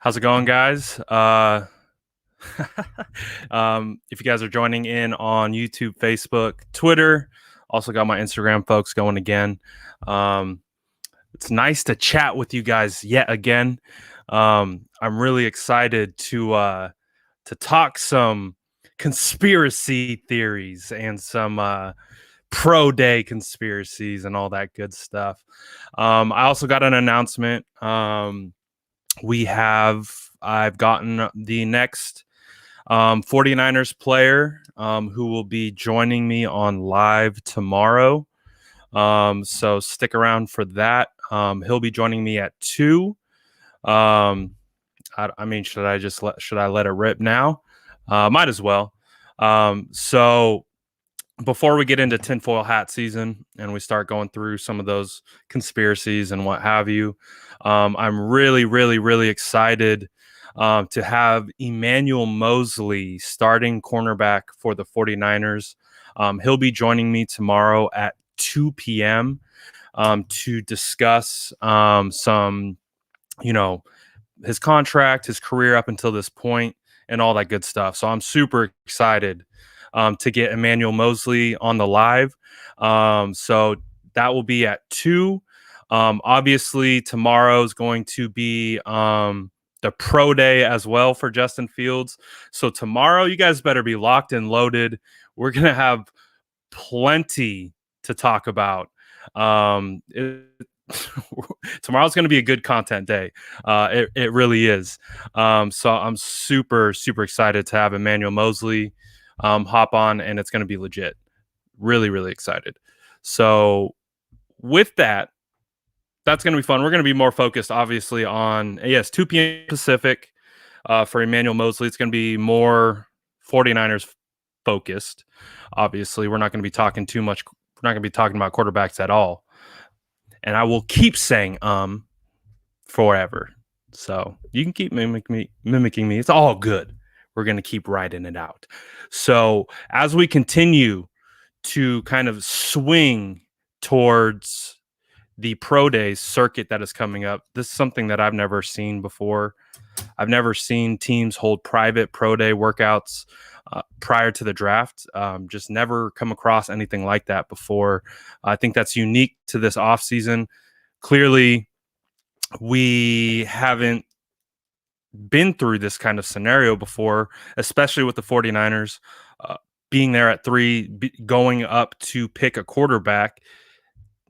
How's it going, guys? If you guys are joining in on YouTube, Facebook, Twitter, also got my Instagram folks going again. Um, it's nice to chat with you guys yet again. I'm really excited to talk some conspiracy theories and some pro day conspiracies and all that good stuff. I also got an announcement. I've gotten the next 49ers player who will be joining me on live tomorrow. So stick around for that. He'll be joining me at 2. I mean, should I let it rip now? Might as well. So before we get into tinfoil hat season and we start going through some of those conspiracies and what have you, I'm really, really, really excited to have Emmanuel Moseley, starting cornerback for the 49ers. He'll be joining me tomorrow at 2 p.m. To discuss some, his contract, his career up until this point, and all that good stuff. So I'm super excited to get Emmanuel Moseley on the live. So that will be at 2. Obviously, tomorrow is going to be the pro day as well for Justin Fields. So tomorrow, you guys better be locked and loaded. We're going to have plenty to talk about. Tomorrow's going to be a good content day. It really is. So I'm super, super excited to have Emmanuel Moseley hop on, and it's going to be legit. Really, really excited. So with that, that's going to be fun. We're going to be more focused, obviously, on 2 p.m. Pacific for Emmanuel Moseley. It's going to be more 49ers focused. Obviously, we're not going to be talking too much. We're not going to be talking about quarterbacks at all. And I will keep saying forever. So you can keep mimicking me. It's all good. We're going to keep writing it out. So as we continue to kind of swing towards the pro day circuit that is coming up, this is something that I've never seen before. I've never seen teams hold private pro day workouts prior to the draft. Just never come across anything like that before. I think that's unique to this offseason. Clearly, we haven't been through this kind of scenario before, especially with the 49ers being there at 3, going up to pick a quarterback.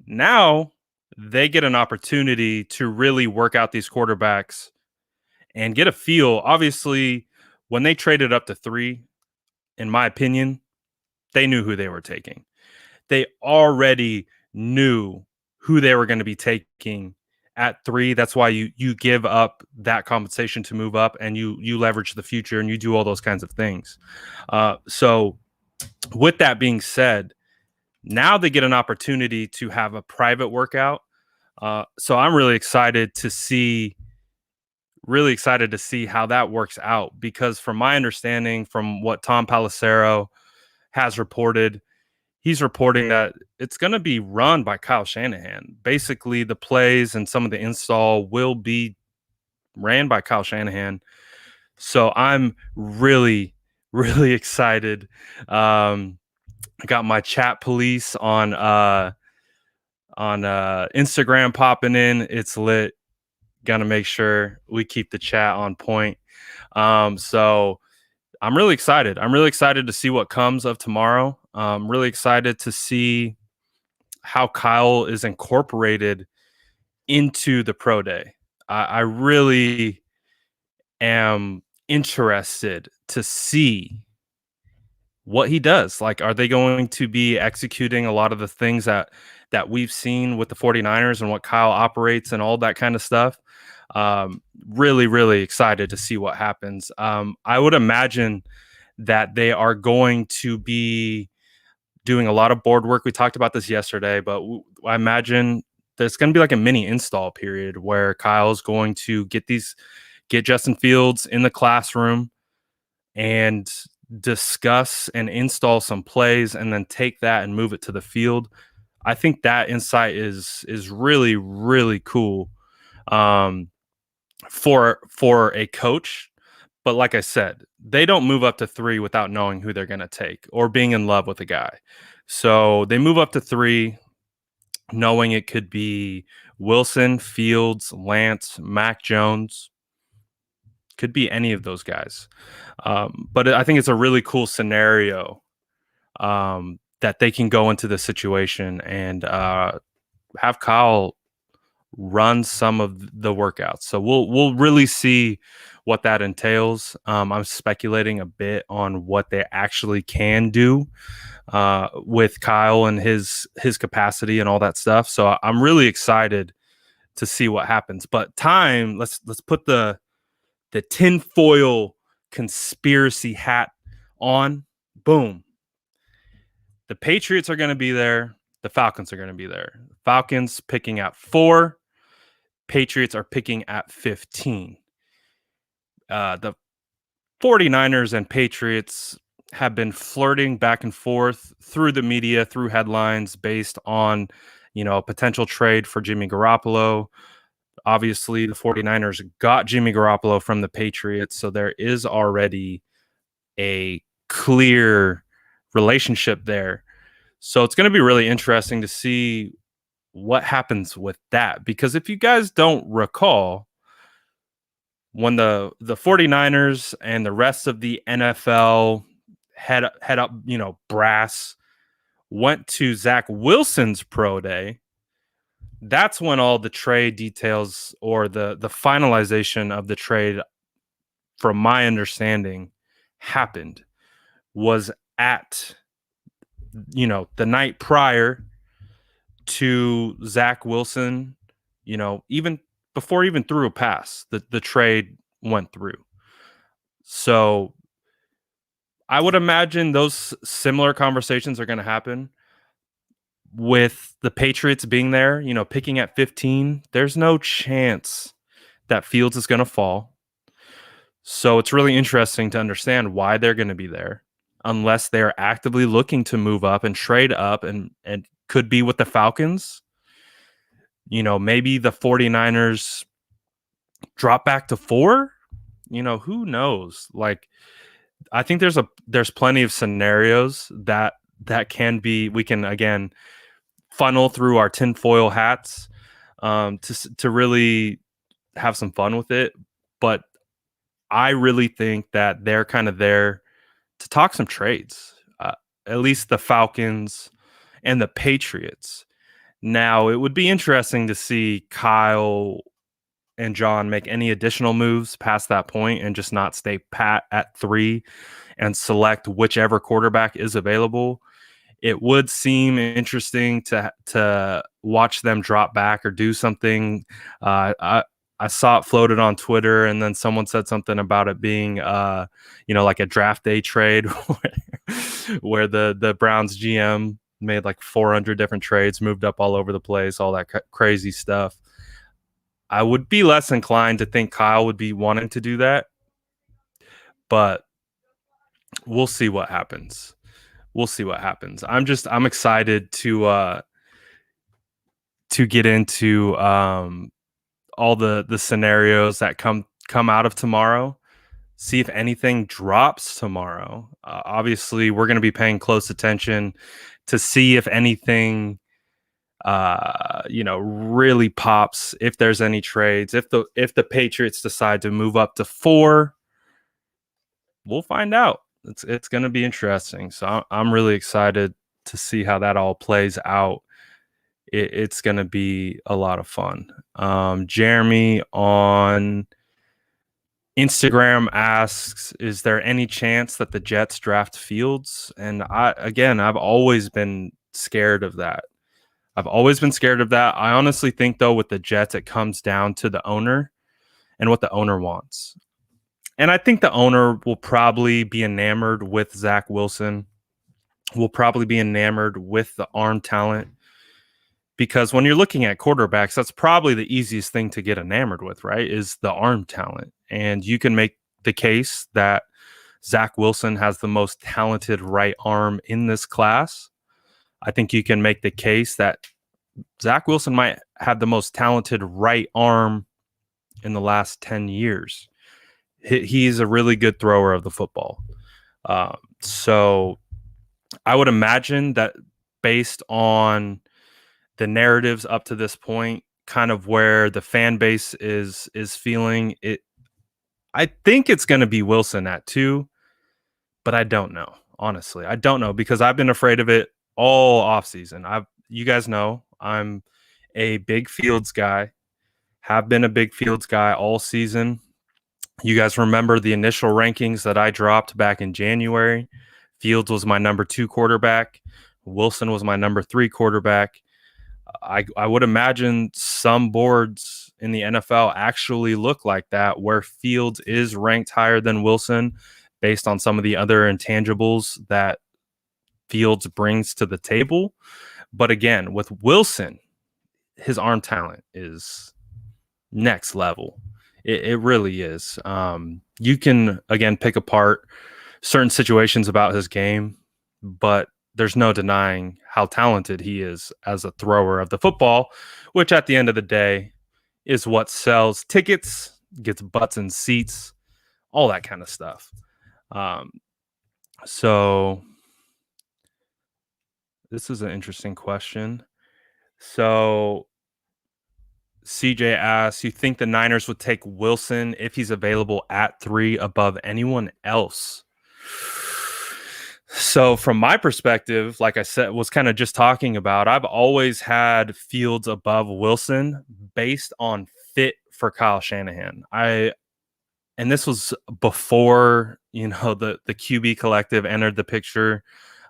Now they get an opportunity to really work out these quarterbacks and get a feel. Obviously, when they traded up to 3, in my opinion, they knew who they were taking. They already knew who they were going to be taking at 3. That's why you give up that compensation to move up, and you leverage the future, and you do all those kinds of things. So with that being said, now they get an opportunity to have a private workout. So I'm really excited to see how that works out, because from my understanding, from what Tom Pelissero has reported, he's reporting that it's going to be run by Kyle Shanahan. Basically, the plays and some of the install will be ran by Kyle Shanahan. So I'm really, really excited. I got my chat police on Instagram popping in. It's lit. Gonna make sure we keep the chat on point. So I'm really excited. I'm really excited to see what comes of tomorrow. I'm really excited to see how Kyle is incorporated into the pro day. I really am interested to see what he does. Like, are they going to be executing a lot of the things that we've seen with the 49ers and what Kyle operates and all that kind of stuff? Really, really excited to see what happens. I would imagine that they are going to be doing a lot of board work. We talked about this yesterday, but I imagine there's going to be like a mini install period where Kyle's going to get Justin Fields in the classroom and discuss and install some plays, and then take that and move it to the field. I think that insight is really, really cool. for a coach. But like I said, they don't move up to 3 without knowing who they're going to take or being in love with a guy. So they move up to 3 knowing it could be Wilson, Fields, Lance, Mac Jones. Could be any of those guys. But I think it's a really cool scenario that they can go into the situation and have Kyle run some of the workouts. So we'll really see what that entails. I'm speculating a bit on what they actually can do with Kyle and his capacity and all that stuff. So I'm really excited to see what happens. But let's put the tinfoil conspiracy hat on. Boom. The Patriots are going to be there. The Falcons are going to be there. Falcons picking at 4. Patriots are picking at 15. The 49ers and Patriots have been flirting back and forth through the media, through headlines based on, a potential trade for Jimmy Garoppolo. Obviously, the 49ers got Jimmy Garoppolo from the Patriots, so there is already a clear relationship there. So it's going to be really interesting to see what happens with that. Because if you guys don't recall, when the 49ers and the rest of the NFL head up, brass went to Zach Wilson's pro day, that's when all the trade details or the finalization of the trade, from my understanding, happened, was at, the night prior to Zach Wilson, even before even threw a pass, the trade went through. So I would imagine those similar conversations are going to happen with the Patriots being there, picking at 15. There's no chance that Fields is going to fall. So it's really interesting to understand why they're going to be there, unless they're actively looking to move up and trade up and could be with the Falcons. Maybe the 49ers drop back to 4. Who knows? Like, I think there's plenty of scenarios that can be, we can again funnel through our tinfoil hats to really have some fun with it. But I really think that they're kind of there to talk some trades, at least the Falcons and the Patriots. Now, it would be interesting to see Kyle and John make any additional moves past that point and just not stay pat at 3 and select whichever quarterback is available. It would seem interesting to watch them drop back or do something. I saw it floated on Twitter, and then someone said something about it being, like a draft day trade where the Browns GM made like 400 different trades, moved up all over the place, all that crazy stuff. I would be less inclined to think Kyle would be wanting to do that, but we'll see what happens. I'm excited to get into all the scenarios that come out of tomorrow. See if anything drops tomorrow. Obviously, we're going to be paying close attention to see if anything really pops, if there's any trades. If the Patriots decide to move up to 4, we'll find out. It's going to be interesting. So I'm really excited to see how that all plays out. It's going to be a lot of fun. Jeremy on Instagram asks, is there any chance that the Jets draft Fields? And I've always been scared of that. I honestly think, though, with the Jets, it comes down to the owner and what the owner wants. And I think the owner will probably be enamored with Zach Wilson, will probably be enamored with the arm talent, because when you're looking at quarterbacks, that's probably the easiest thing to get enamored with, right, is the arm talent. And you can make the case that Zach Wilson has the most talented right arm in this class. I think you can make the case that Zach Wilson might have the most talented right arm in the last 10 years. He's a really good thrower of the football. So I would imagine that based on the narratives up to this point, kind of where the fan base is feeling it, I think it's going to be Wilson at 2, but I don't know. Honestly, I don't know because I've been afraid of it all offseason. You guys know I'm a big Fields guy, have been a big Fields guy all season. You guys remember the initial rankings that I dropped back in January. Fields was my number 2 quarterback. Wilson was my number 3 quarterback. I would imagine some boards in the NFL actually look like that, where Fields is ranked higher than Wilson based on some of the other intangibles that Fields brings to the table. But again, with Wilson, his arm talent is next level. It really is. You can, again, pick apart certain situations about his game, but there's no denying how talented he is as a thrower of the football, which at the end of the day is what sells tickets, gets butts in seats, all that kind of stuff. So this is an interesting question. So CJ asks, you think the Niners would take Wilson if he's available at 3 above anyone else? So from my perspective, like I said, was kind of just talking about, I've always had Fields above Wilson based on fit for Kyle Shanahan. And this was before, the QB collective entered the picture,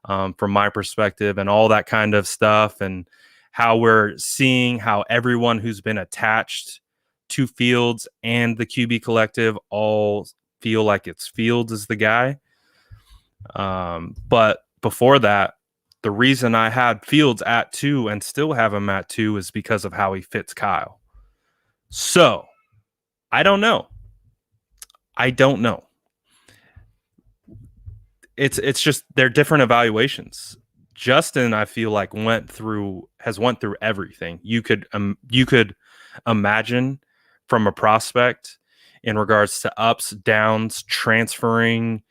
from my perspective, and all that kind of stuff, and how we're seeing how everyone who's been attached to Fields and the QB collective all feel like it's Fields is the guy. But before that, the reason I had Fields at 2 and still have him at 2 is because of how he fits Kyle. So I don't know. It's just they're different evaluations. Justin, I feel like went through everything you could imagine from a prospect in regards to ups, downs, transferring,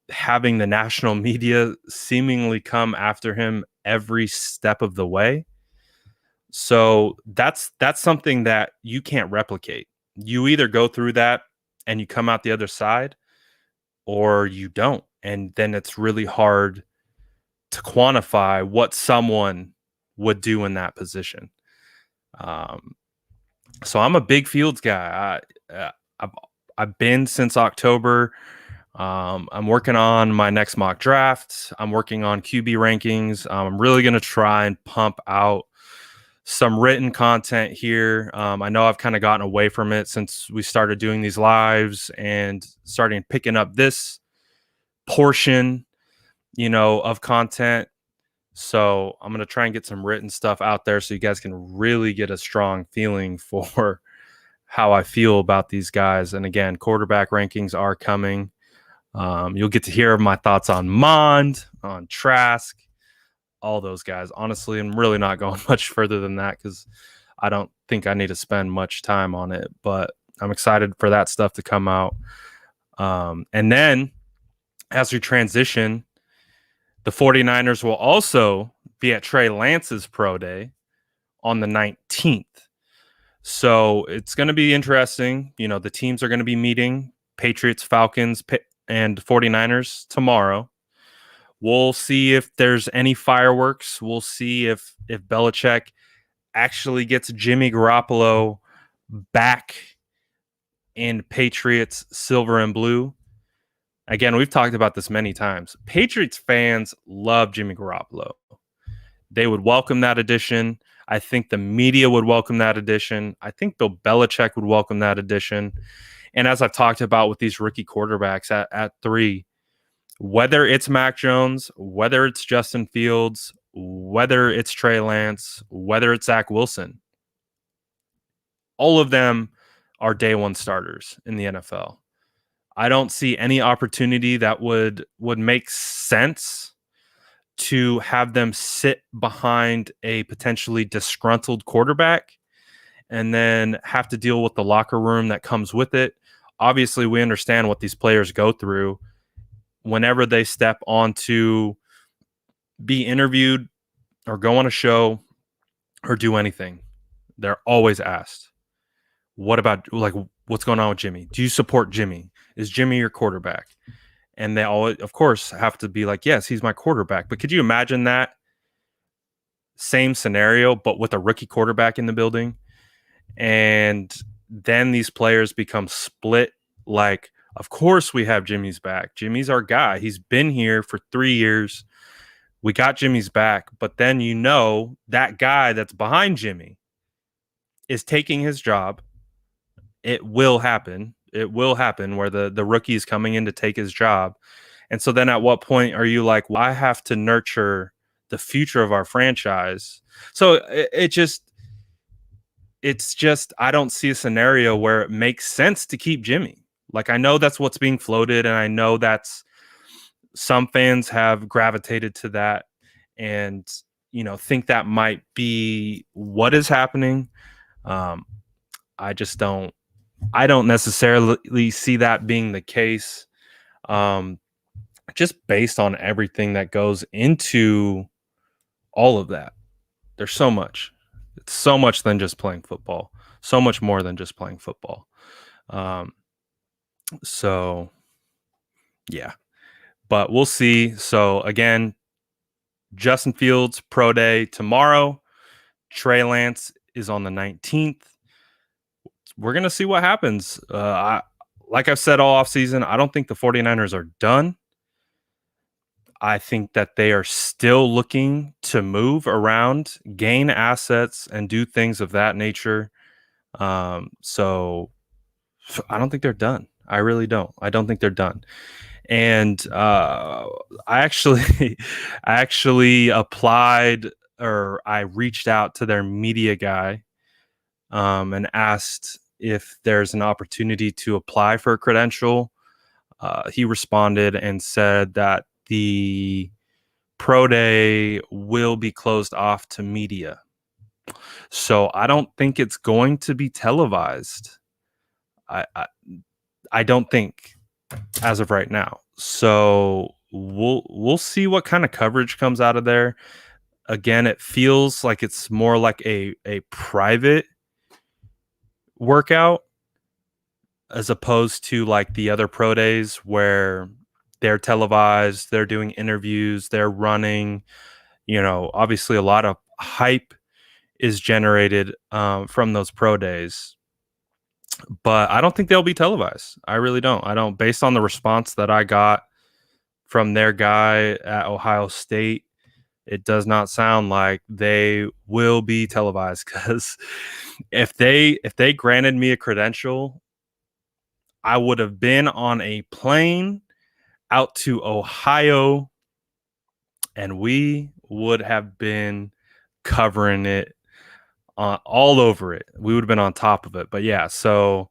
having the national media seemingly come after him every step of the way. So that's something that you can't replicate. You either go through that and you come out the other side, or you don't. And then it's really hard to quantify what someone would do in that position. So I'm a big Fields guy. I've been since October. I'm working on my next mock draft. I'm working on QB rankings. I'm really going to try and pump out some written content here. I know I've kind of gotten away from it since we started doing these lives and starting picking up this portion, of content. So I'm going to try and get some written stuff out there so you guys can really get a strong feeling for how I feel about these guys. And again, quarterback rankings are coming. You'll get to hear my thoughts on Mond, on Trask, all those guys. Honestly, I'm really not going much further than that because I don't think I need to spend much time on it, but I'm excited for that stuff to come out. And then as we transition, the 49ers will also be at Trey Lance's pro day on the 19th. So it's going to be interesting. The teams are going to be meeting, Patriots, Falcons, and 49ers tomorrow. We'll see if there's any fireworks. We'll see if Belichick actually gets Jimmy Garoppolo back in Patriots silver and blue. Again, we've talked about this many times. Patriots fans love Jimmy Garoppolo. They would welcome that addition. I think the media would welcome that addition. I think Bill Belichick would welcome that addition. And as I've talked about with these rookie quarterbacks at 3, whether it's Mac Jones, whether it's Justin Fields, whether it's Trey Lance, whether it's Zach Wilson, all of them are day one starters in the NFL. I don't see any opportunity that would make sense to have them sit behind a potentially disgruntled quarterback and then have to deal with the locker room that comes with it. Obviously, we understand what these players go through whenever they step on to be interviewed or go on a show or do anything. They're always asked, what about, like, what's going on with Jimmy? Do you support Jimmy? Is Jimmy your quarterback? And they all, of course, have to be like, yes, he's my quarterback. But could you imagine that same scenario, but with a rookie quarterback in the building? And then these players become split. Like, of course we have Jimmy's back. Jimmy's our guy. He's been here for 3 years. We got Jimmy's back. But then that guy that's behind Jimmy is taking his job. It will happen. It will happen where the rookie is coming in to take his job. And so then at what point are you like, well, I have to nurture the future of our franchise? So it's just, I don't see a scenario where it makes sense to keep Jimmy. Like, I know that's what's being floated, and I know that's, some fans have gravitated to that and, think that might be what is happening. I don't necessarily see that being the case. Just based on everything that goes into all of that. There's so much. It's so much than just playing football. So much more than just playing football. So, yeah. But we'll see. So, again, Justin Fields pro day tomorrow. Trey Lance is on the 19th. We're going to see what happens. Like I've said all offseason, I don't think the 49ers are done. I think that they are still looking to move around, gain assets, and do things of that nature. So I don't think they're done. I really don't. I don't think they're done. And I actually applied, or I reached out to their media guy and asked if there's an opportunity to apply for a credential. He responded and said that the pro day will be closed off to media. So I don't think it's going to be televised. I don't think, as of right now. So we'll see what kind of coverage comes out of there. Again, it feels like it's more like a private workout as opposed to like the other pro days where they're televised, they're doing interviews, they're running. Obviously a lot of hype is generated from those pro days. But I don't think they'll be televised. I really don't. I don't, based on the response that I got from their guy at Ohio State, it does not sound like they will be televised, because if they granted me a credential, I would have been on a plane out to Ohio and we would have been covering it all over it. We would have been on top of it. But yeah, so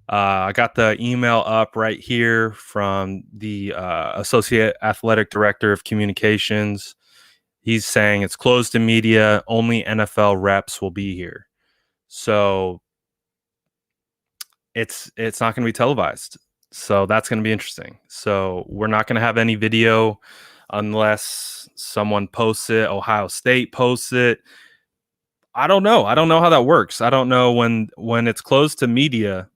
I got the email up right here from the Associate Athletic Director of Communications. He's saying it's closed to media. Only NFL reps will be here. So it's not going to be televised. So that's going to be interesting. So we're not going to have any video unless someone posts it. Ohio State posts it. I don't know. I don't know how that works. I don't know when it's closed to media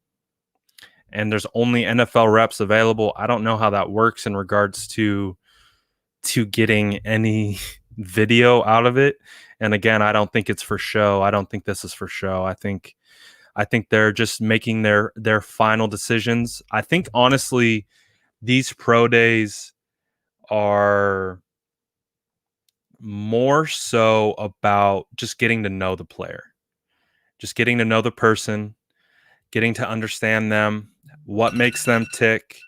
and there's only NFL reps available. I don't know how that works in regards to getting any video out of it. And again, I don't think it's for show. I don't think this is for show. I think they're just making their final decisions. I think honestly, these pro days are more so about just getting to know the player, just getting to know the person, getting to understand them, what makes them tick.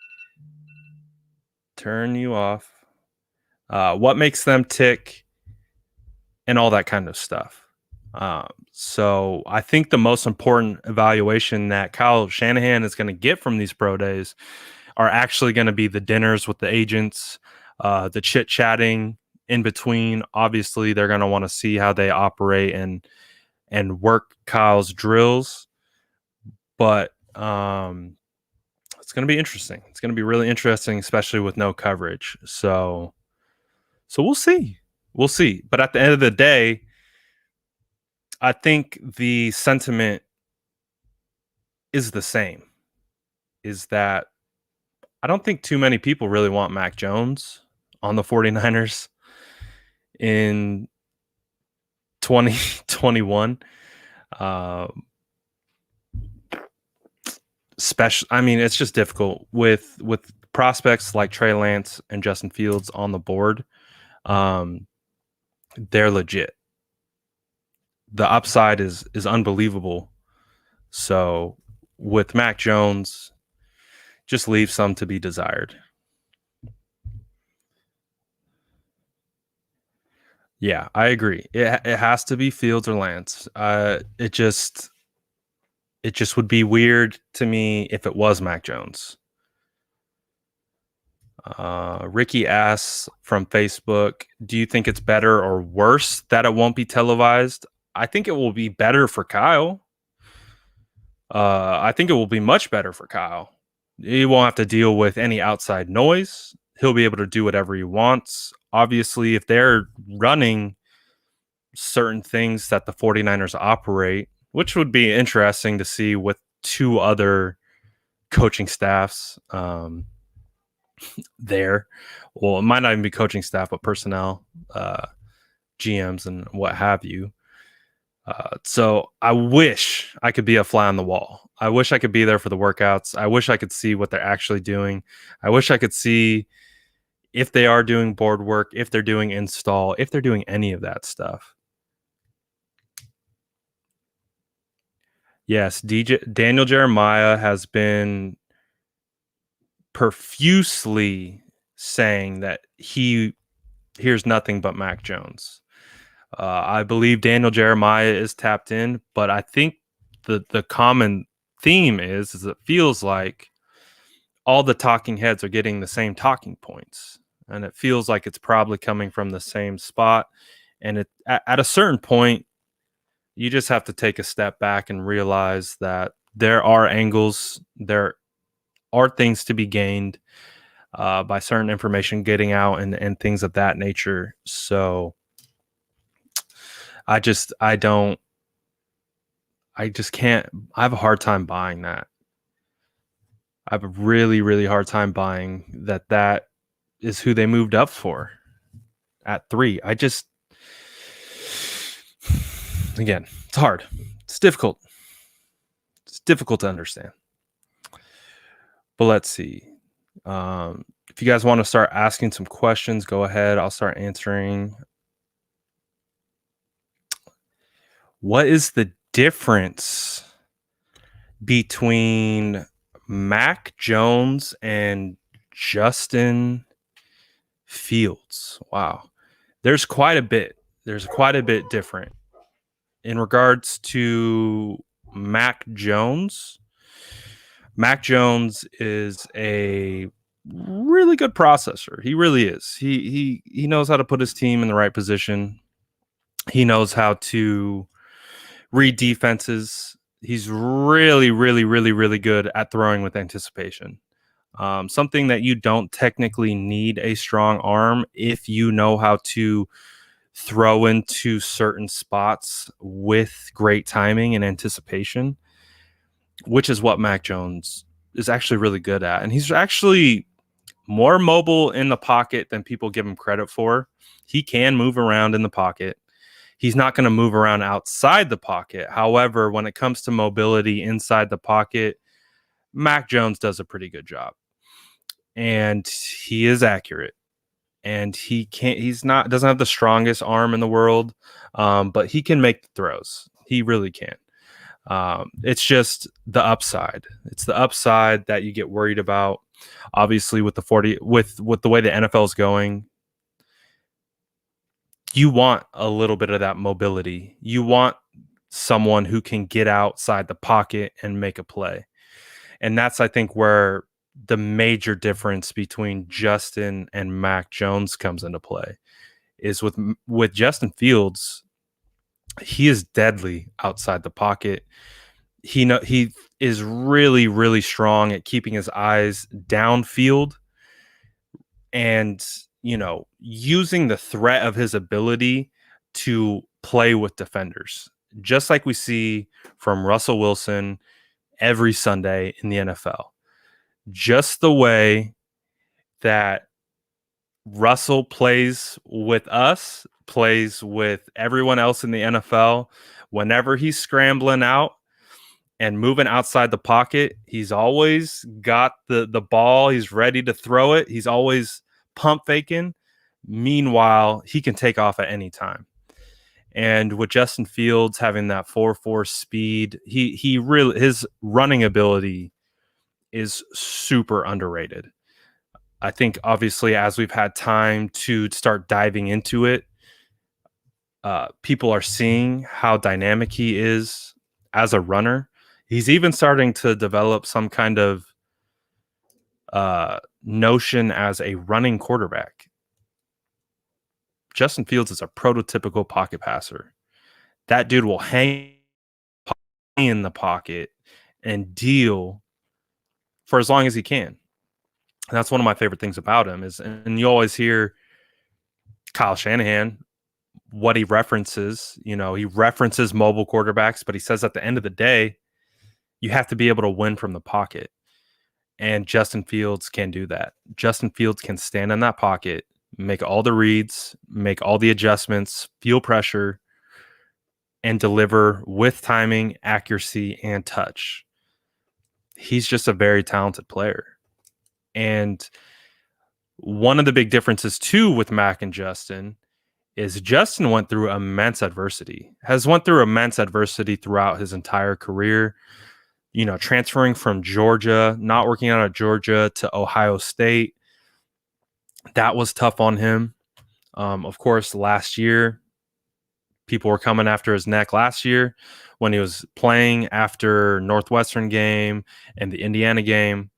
Turn you off. What makes them tick, and all that kind of stuff. So I think the most important evaluation that Kyle Shanahan is going to get from these pro days are actually going to be the dinners with the agents, the chit-chatting in between. Obviously, they're going to want to see how they operate and and work Kyle's drills. But it's going to be interesting. It's going to be really interesting, especially with no coverage. So we'll see. We'll see. But at the end of the day, I think the sentiment is the same. Is that I don't think too many people really want Mac Jones on the 49ers in 2021. I mean, it's just difficult with prospects like Trey Lance and Justin Fields on the board. They're legit. The upside is unbelievable. So with Mac Jones, just leave some to be desired. Yeah, I agree. It has to be Fields or Lance. It just would be weird to me if it was Mac Jones. Ricky asks from Facebook, do you think it's better or worse that it won't be televised? I think it will be better for Kyle. I think it will be much better for Kyle. He won't have to deal with any outside noise. He'll be able to do whatever he wants. Obviously, if they're running certain things that the 49ers operate, which would be interesting to see with two other coaching staffs there. Well, it might not even be coaching staff, but personnel, GMs, and what have you. So I wish I could be a fly on the wall. I wish I could be there for the workouts. I wish I could see what they're actually doing. I wish I could see if they are doing board work, if they're doing install, if they're doing any of that stuff. Yes, Daniel Jeremiah has been profusely saying that he hears nothing but Mac Jones. I believe Daniel Jeremiah is tapped in, but I think the common theme is it feels like all the talking heads are getting the same talking points, and it feels like it's probably coming from the same spot. And at a certain point, you just have to take a step back and realize that there are angles, there are things to be gained by certain information getting out and things of that nature. So I just can't. I have a hard time buying that. I have a really, really hard time buying that is who they moved up for at 3. Again, it's hard. It's difficult. It's difficult to understand. But let's see. If you guys want to start asking some questions, go ahead. I'll start answering. What is the difference between Mac Jones and Justin Fields? Wow. There's quite a bit. There's quite a bit different. In regards to Mac Jones is a really good processor. He really is. He knows how to put his team in the right position. He knows how to read defenses. He's really, really, really, really good at throwing with anticipation. Something that you don't technically need a strong arm if you know how to throw into certain spots with great timing and anticipation, which is what Mac Jones is actually really good at. And he's actually more mobile in the pocket than people give him credit for. He can move around in the pocket. He's not going to move around outside the pocket. However, when it comes to mobility inside the pocket, Mac Jones does a pretty good job. And he is accurate. And doesn't have the strongest arm in the world, but he can make the throws. He really can. It's just the upside. It's the upside that you get worried about. Obviously, with the way the NFL is going, you want a little bit of that mobility. You want someone who can get outside the pocket and make a play. And that's, I think, where the major difference between Justin and Mac Jones comes into play is with Justin Fields. He is deadly outside the pocket. He is really, really strong at keeping his eyes downfield and, using the threat of his ability to play with defenders, just like we see from Russell Wilson every Sunday in the NFL. Just the way that Russell plays with us, plays with everyone else in the NFL. Whenever he's scrambling out and moving outside the pocket, he's always got the ball. He's ready to throw it. He's always pump faking. Meanwhile, he can take off at any time. And with Justin Fields having that 4.4 speed, he really, his running ability is super underrated. I think obviously as we've had time to start diving into it, people are seeing how dynamic he is as a runner. He's even starting to develop some kind of notion as a running quarterback. Justin Fields is a prototypical pocket passer. That dude will hang in the pocket and deal for as long as he can. And that's one of my favorite things about him is, and you always hear Kyle Shanahan, what he references, he references mobile quarterbacks, but he says at the end of the day, you have to be able to win from the pocket. And Justin Fields can do that. Justin Fields can stand in that pocket, make all the reads, make all the adjustments, feel pressure, and deliver with timing, accuracy, and touch. He's just a very talented player. And one of the big differences, too, with Mac and Justin is Justin went through immense adversity throughout his entire career. Transferring from Georgia, not working out of Georgia to Ohio State. That was tough on him. Of course, last year, people were coming after his neck last year when he was playing after Northwestern game and the Indiana game.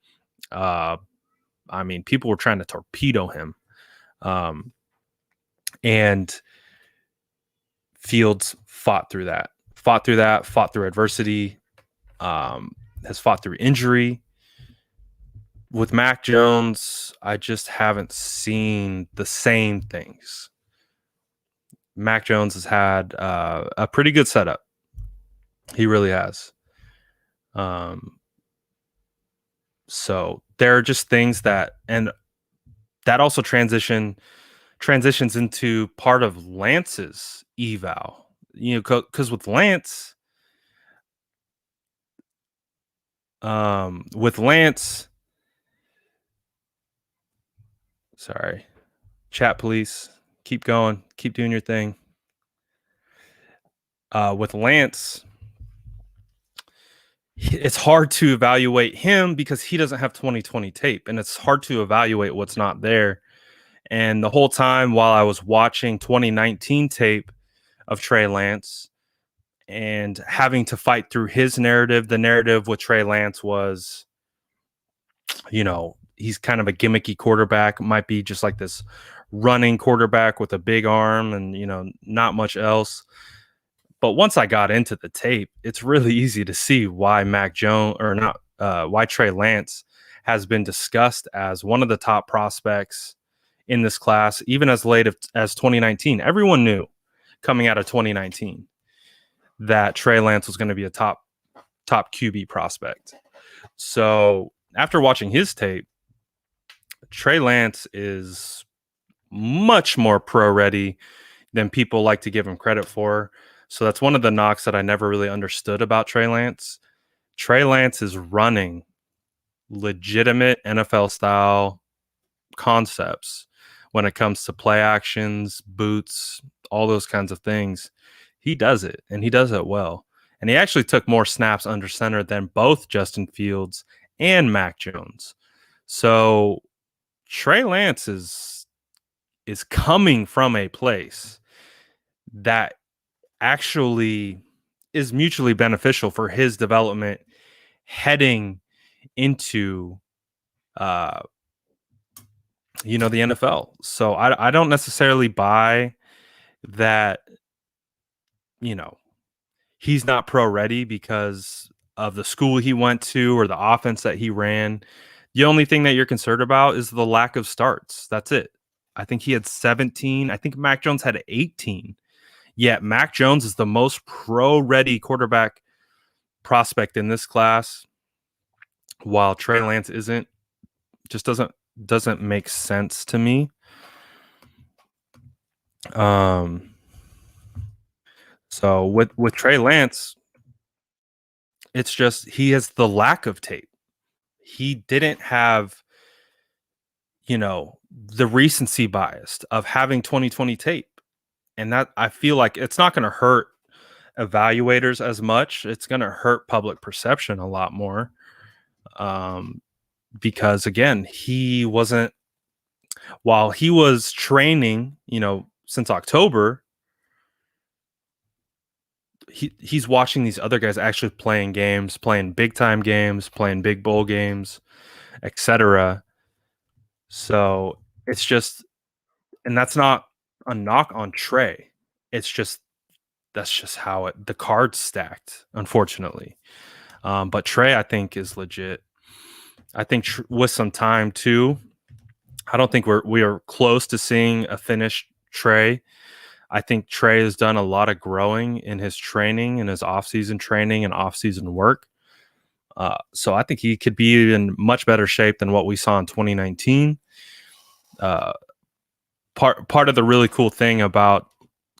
People were trying to torpedo him. And Fields fought through adversity, has fought through injury. With Mac Jones, I just haven't seen the same things. Mac Jones has had a pretty good setup. He really has. So there are just things that also transitions into part of Lance's eval. Because with Lance, sorry, chat police, keep going, keep doing your thing. With Lance, it's hard to evaluate him because he doesn't have 2020 tape, and it's hard to evaluate what's not there. And the whole time while I was watching 2019 tape of Trey Lance and having to fight through his narrative, the narrative with Trey Lance was, he's kind of a gimmicky quarterback, might be just like this running quarterback with a big arm and, not much else. But once I got into the tape, it's really easy to see why why Trey Lance has been discussed as one of the top prospects in this class, even as late as 2019. Everyone knew coming out of 2019 that Trey Lance was going to be a top QB prospect. So after watching his tape, Trey Lance is much more pro ready than people like to give him credit for. So that's one of the knocks that I never really understood about Trey Lance. Trey Lance is running legitimate NFL style concepts when it comes to play actions, boots, all those kinds of things. He does it, and he does it well. And he actually took more snaps under center than both Justin Fields and Mac Jones. So Trey Lance is coming from a place that actually is mutually beneficial for his development heading into the NFL. So I don't necessarily buy that you know, he's not pro ready because of the school he went to or the offense that he ran. The only thing that you're concerned about is the lack of starts. That's it. I think he had 17. I think Mac Jones had 18. Yet Mac Jones is the most pro ready quarterback prospect in this class, while Trey Lance isn't. Just doesn't make sense to me. So with Trey Lance, it's just he has the lack of tape. He didn't have, the recency bias of having 2020 tape. And that I feel like it's not going to hurt evaluators as much. It's going to hurt public perception a lot more. Because again, while he was training, since October, he's watching these other guys actually playing games, playing big time games, playing big bowl games, etc. So it's just, and that's not a knock on Trey. It's just that's just how the card's stacked, unfortunately. But Trey, I think, is legit. I think with some time too. I don't think we are close to seeing a finished Trey. I think Trey has done a lot of growing in his training, in his offseason training and offseason work. So I think he could be in much better shape than what we saw in 2019. Part of the really cool thing about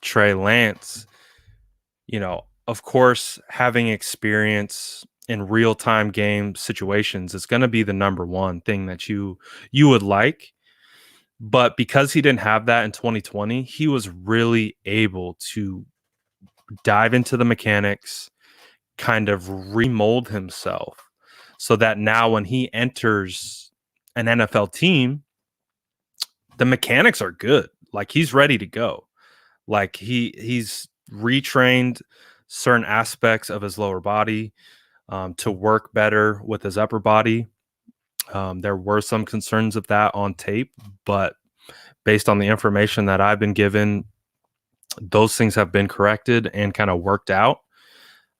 Trey Lance, of course, having experience in real-time game situations is going to be the number one thing that you would like. But because he didn't have that in 2020, he was really able to dive into the mechanics, kind of remold himself so that now when he enters an NFL team, the mechanics are good. Like he's ready to go. Like he's retrained certain aspects of his lower body to work better with his upper body. There were some concerns of that on tape, but based on the information that I've been given, those things have been corrected and kind of worked out,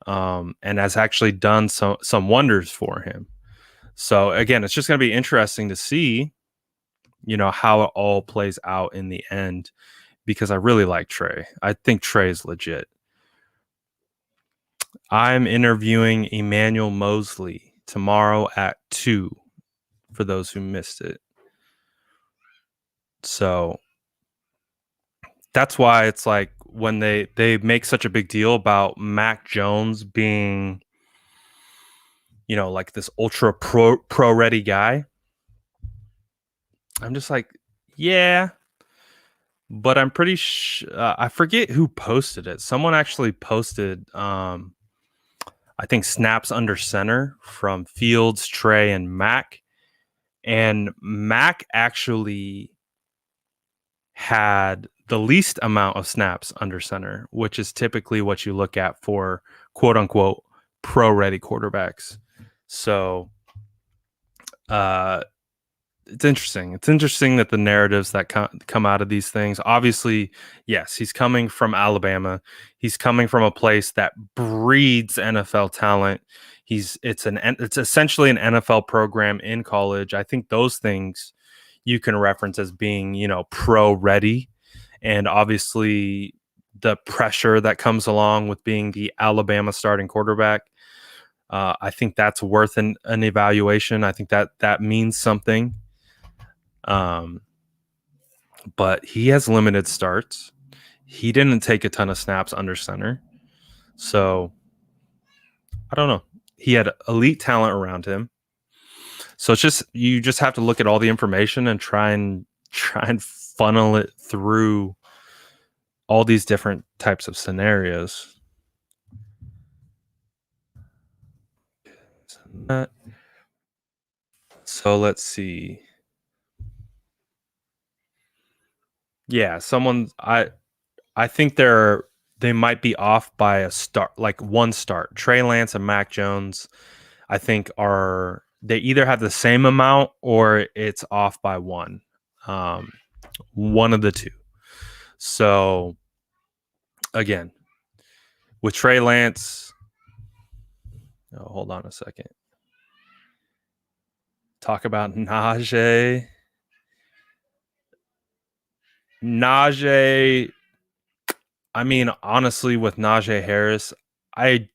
and has actually done some wonders for him. So again, it's just going to be interesting to see, how it all plays out in the end, because I really like Trey. I think Trey is legit. I'm interviewing Emmanuel Moseley tomorrow at 2, for those who missed it. So that's why it's like when they make such a big deal about Mac Jones being, like this ultra pro ready guy, I'm just like, yeah, but I'm pretty I forget who posted it. Someone actually posted, I think, snaps under center from Fields, Trey, and Mac. And Mac actually had the least amount of snaps under center, which is typically what you look at for quote unquote pro ready quarterbacks. So it's interesting. It's interesting that the narratives that come out of these things, obviously, yes, he's coming from Alabama. He's coming from a place that breeds NFL talent. It's essentially an NFL program in college. I think those things you can reference as being, pro ready. And obviously the pressure that comes along with being the Alabama starting quarterback. I think that's worth an evaluation. I think that means something. But he has limited starts. He didn't take a ton of snaps under center. So I don't know. He had elite talent around him. So you just have to look at all the information and try and funnel it through all these different types of scenarios. So let's see. Yeah, I think they might be off by a start, like one start. Trey Lance and Mac Jones, I think they either have the same amount or it's off by one. One of the two. So again, with Trey Lance. Oh, hold on a second. Talk about Najee. I mean, honestly, with Najee Harris, I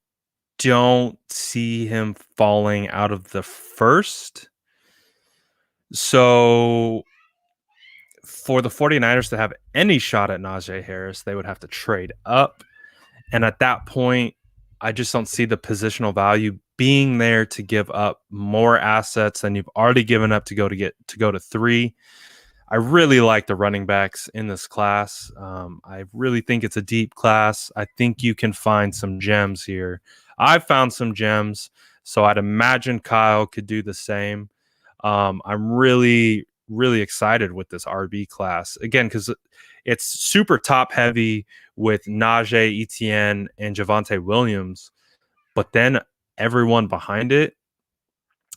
don't see him falling out of the first. So for the 49ers to have any shot at Najee Harris, they would have to trade up. And at that point, I just don't see the positional value being there to give up more assets than you've already given up to go to 3. I really like the running backs in this class. I really think it's a deep class. I think you can find some gems here. I've found some gems, so I'd imagine Kyle could do the same. I'm really, really excited with this RB class again because it's super top heavy with Najee, Etienne, and Javonte Williams, but then everyone behind it,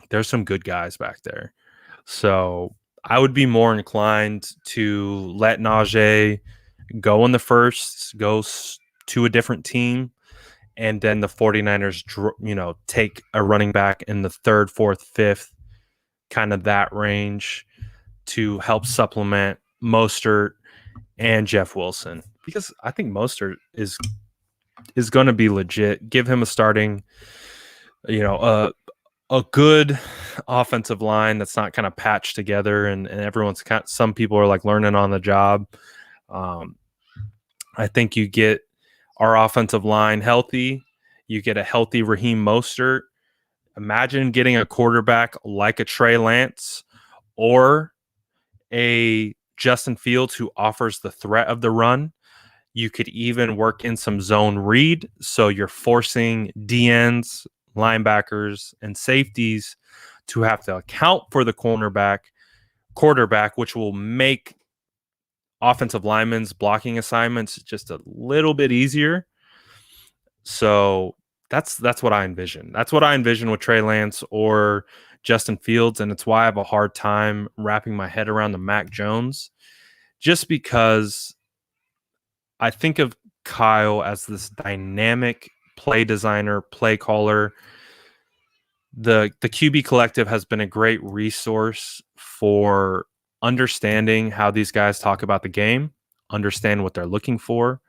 there's some good guys back there. So I would be more inclined to let Najee go in the first, go to a different team, and then the 49ers, take a running back in the 3rd, 4th, 5th, kind of that range to help supplement Mostert and Jeff Wilson. Because I think Mostert is going to be legit. Give him a starting, a good offensive line that's not kind of patched together and everyone's some people are like learning on the job. I think you get our offensive line healthy. You get a healthy Raheem Mostert. Imagine getting a quarterback like a Trey Lance or a Justin Fields who offers the threat of the run. You could even work in some zone read. So you're forcing DNs, linebackers, and safeties to have to account for the quarterback, which will make offensive linemen's blocking assignments just a little bit easier. So that's what I envision. That's what I envision with Trey Lance or Justin Fields, and it's why I have a hard time wrapping my head around the Mac Jones, just because I think of Kyle as this dynamic play designer, play caller. The QB Collective has been a great resource for understanding how these guys talk about the game, understand what they're looking for,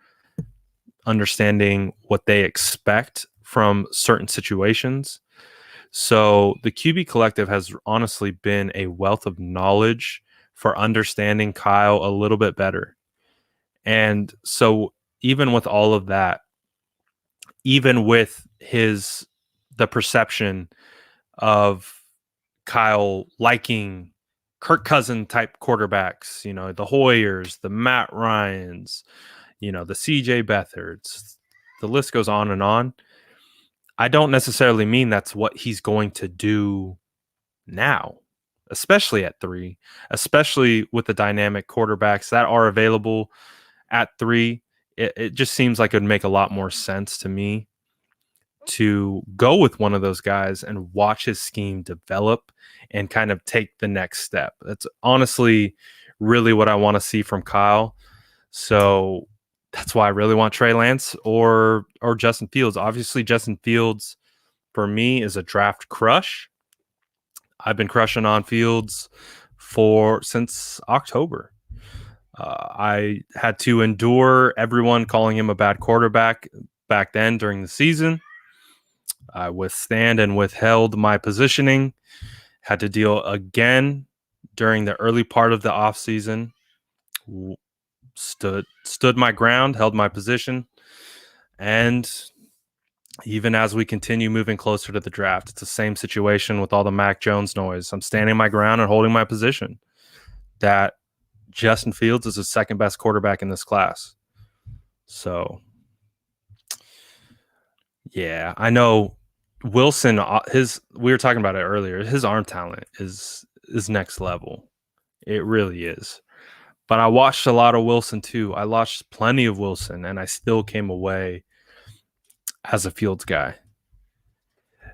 understanding what they expect from certain situations. So the QB Collective has honestly been a wealth of knowledge for understanding Kyle a little bit better. And so even with all of that, even with the perception of Kyle liking Kirk Cousin type quarterbacks, the Hoyers, the Matt Ryans, the CJ Beathard's, the list goes on and on. I don't necessarily mean that's what he's going to do now, especially at 3, especially with the dynamic quarterbacks that are available at 3. It just seems like it would make a lot more sense to me to go with one of those guys and watch his scheme develop and kind of take the next step. That's honestly really what I want to see from Kyle. So that's why I really want Trey Lance or Justin Fields. Obviously, Justin Fields for me is a draft crush. I've been crushing on Fields since October. I had to endure everyone calling him a bad quarterback back then during the season. I withstand and withheld my positioning. Had to deal again during the early part of the offseason. Stood my ground, held my position, and even as we continue moving closer to the draft, it's the same situation with all the Mac Jones noise. I'm standing my ground and holding my position that Justin Fields is the second best quarterback in this class. So, yeah, I know Wilson, we were talking about it earlier, his arm talent is next level. It really is. But I watched a lot of Wilson too. I watched plenty of Wilson, and I still came away as a Fields guy.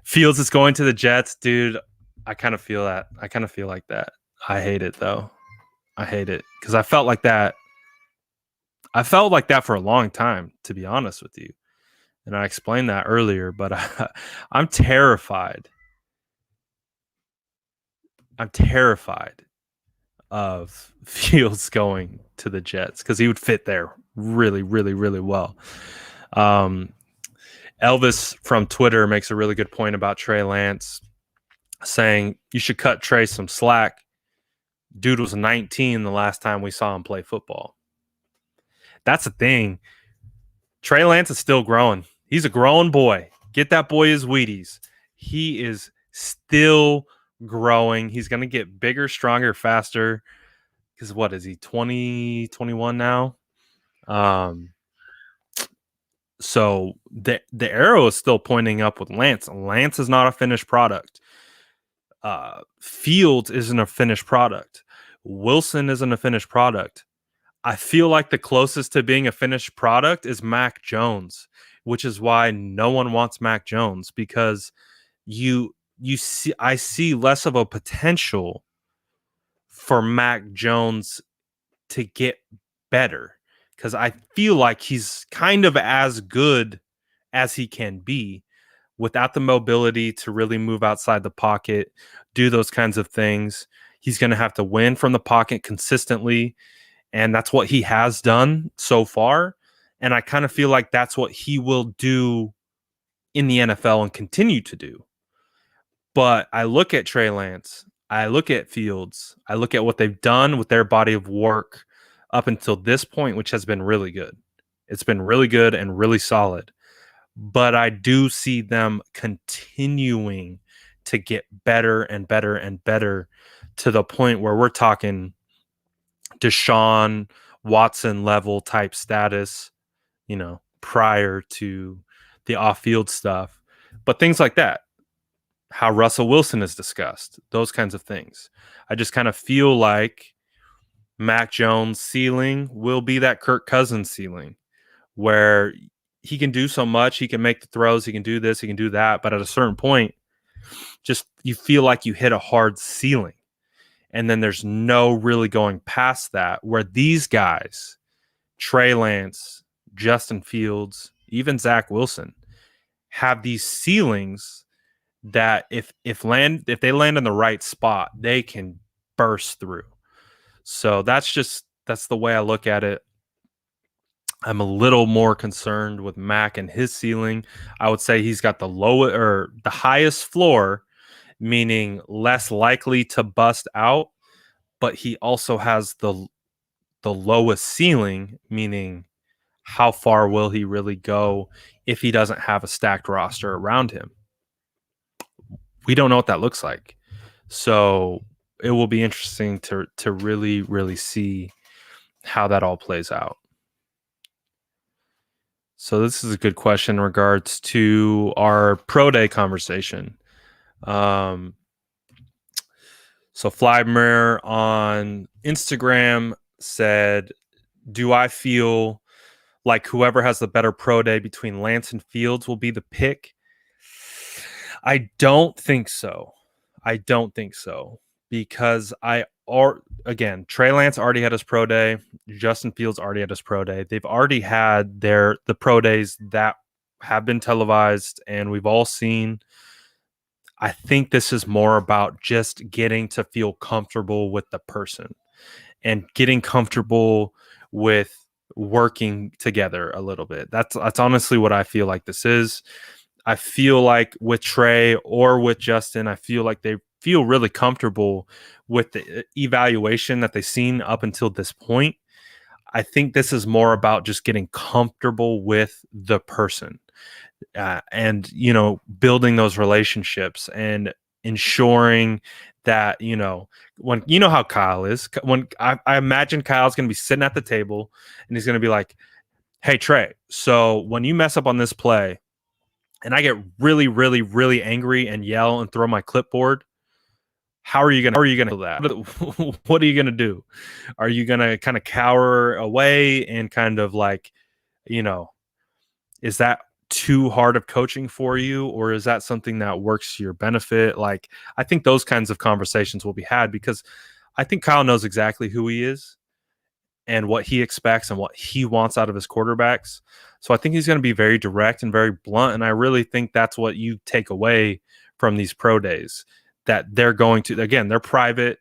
Fields is going to the Jets, dude. I kind of feel that. I kind of feel like that. I hate it though. I hate it because I felt like that. I felt like that for a long time, to be honest with you. And I explained that earlier, but I'm terrified. I'm terrified of Fields going to the Jets because he would fit there really, really, really well. Elvis from Twitter makes a really good point about Trey Lance, saying you should cut Trey some slack. Dude was 19 the last time we saw him play football. That's the thing. Trey Lance is still growing. He's a growing boy. Get that boy his Wheaties. He is still growing. He's going to get bigger, stronger, faster. Because what is he, 20, 21 now? So the arrow is still pointing up with Lance. Lance is not a finished product. Fields isn't a finished product. Wilson isn't a finished product. I feel like the closest to being a finished product is Mac Jones, which is why no one wants Mac Jones, because I see less of a potential for Mac Jones to get better, because I feel like he's kind of as good as he can be without the mobility to really move outside the pocket, do those kinds of things. He's going to have to win from the pocket consistently, and that's what he has done so far. And I kind of feel like that's what he will do in the NFL and continue to do. But I look at Trey Lance, I look at Fields, I look at what they've done with their body of work up until this point, which has been really good. It's been really good and really solid. But I do see them continuing to get better and better and better to the point where we're talking Deshaun Watson level type status, prior to the off-field stuff. But things like that, how Russell Wilson is discussed, those kinds of things. I just kind of feel like Mac Jones' ceiling will be that Kirk Cousins ceiling, where he can do so much, he can make the throws, he can do this, he can do that, but at a certain point, just you feel like you hit a hard ceiling. And then there's no really going past that, where these guys, Trey Lance, Justin Fields, even Zach Wilson, have these ceilings that if they land in the right spot, they can burst through. So that's the way I look at it. I'm a little more concerned with Mac and his ceiling. I would say he's got the highest floor, meaning less likely to bust out, but he also has the lowest ceiling, meaning how far will he really go if he doesn't have a stacked roster around him. We don't know what that looks like. So it will be interesting to really, really see how that all plays out. So this is a good question in regards to our pro day conversation. So Flymere on Instagram said, do I feel like whoever has the better pro day between Lance and Fields will be the pick? I don't think so. Because Trey Lance already had his pro day. Justin Fields already had his pro day. They've already had the pro days that have been televised, and we've all seen. I think this is more about just getting to feel comfortable with the person and getting comfortable with working together a little bit. That's honestly what I feel like this is. I feel like with Trey or with Justin, I feel like they feel really comfortable with the evaluation that they've seen up until this point. I think this is more about just getting comfortable with the person and, building those relationships and ensuring that, when how Kyle is, when I imagine Kyle's going to be sitting at the table and he's going to be like, hey, Trey, so when you mess up on this play and I get really, really, really angry and yell and throw my clipboard, how are you going to do that? What are you going to do? Are you going to kind of cower away and kind of like, is that too hard of coaching for you, or is that something that works to your benefit? Like, I think those kinds of conversations will be had because I think Kyle knows exactly who he is. and what he expects and what he wants out of his quarterbacks. So I think he's going to be very direct and very blunt. And I really think that's what you take away from these pro days, that they're going to, again, they're private.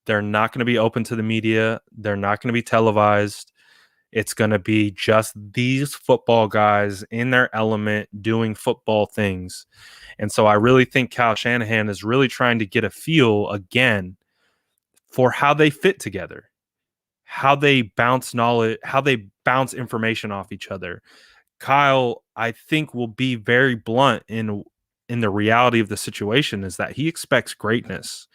They're not going to be open to the media. They're not going to be televised. It's going to be just these football guys in their element doing football things. And so I really think Kyle Shanahan is really trying to get a feel again for how they fit together, how they bounce knowledge, how they bounce information off each other. Kyle, I think, will be very blunt in the reality of the situation, is that he expects greatness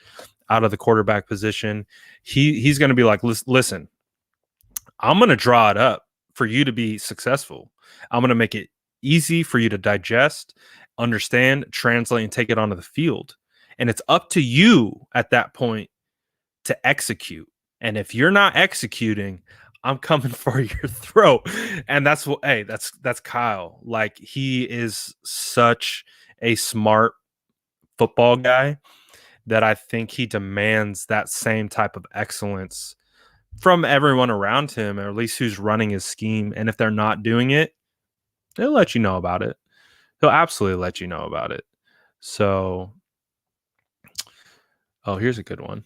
out of the quarterback position. He's going to be like, listen, I'm going to draw it up for you to be successful. I'm going to make it easy for you to digest, understand, translate, and take it onto the field. And it's up to you at that point to execute. And if you're not executing, I'm coming for your throat. And that's what, hey, that's Kyle. Like, he is such a smart football guy that I think he demands that same type of excellence from everyone around him, or at least who's running his scheme. And if they're not doing it, they'll let you know about it. He'll absolutely let you know about it. So, oh, here's a good one.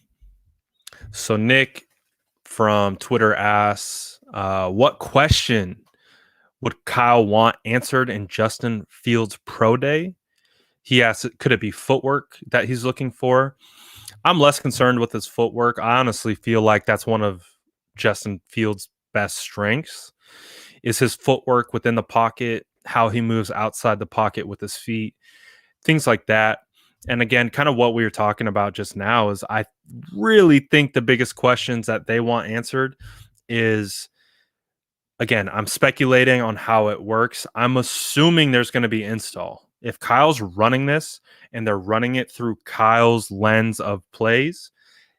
So Nick from Twitter asks, what question would Kyle want answered in Justin Fields' pro day? He asks, could it be footwork that he's looking for? I'm less concerned with his footwork. I honestly feel like that's one of Justin Fields' best strengths, is his footwork within the pocket, how he moves outside the pocket with his feet, things like that. And again, kind of what we were talking about just now is, I really think the biggest questions that they want answered is, again, I'm speculating on how it works. I'm assuming there's going to be install. If Kyle's running this and they're running it through Kyle's lens of plays,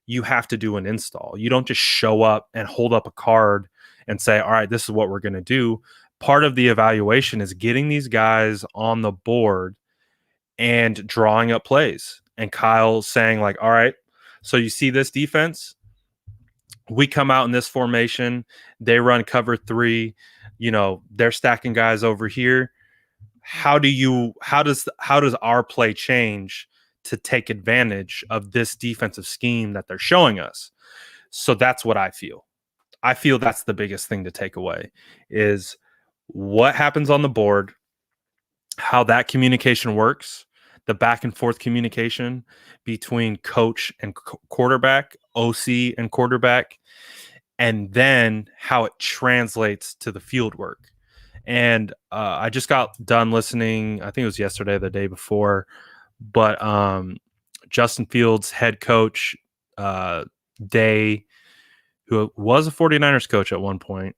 you have to do an install. You don't just show up and hold up a card and say, all right, this is what we're going to do. Part of the evaluation is getting these guys on the board and drawing up plays. And Kyle saying, like, all right, so you see this defense? We come out in this formation. They run cover 3. You know, they're stacking guys over here. How does our play change to take advantage of this defensive scheme that they're showing us? So that's what I feel. I feel that's the biggest thing to take away, is what happens on the board, how that communication works, the back and forth communication between coach and quarterback, OC and quarterback, and then how it translates to the field work. And I just got done listening, I think it was yesterday or the day before, but Justin Fields' head coach, Day, who was a 49ers coach at one point,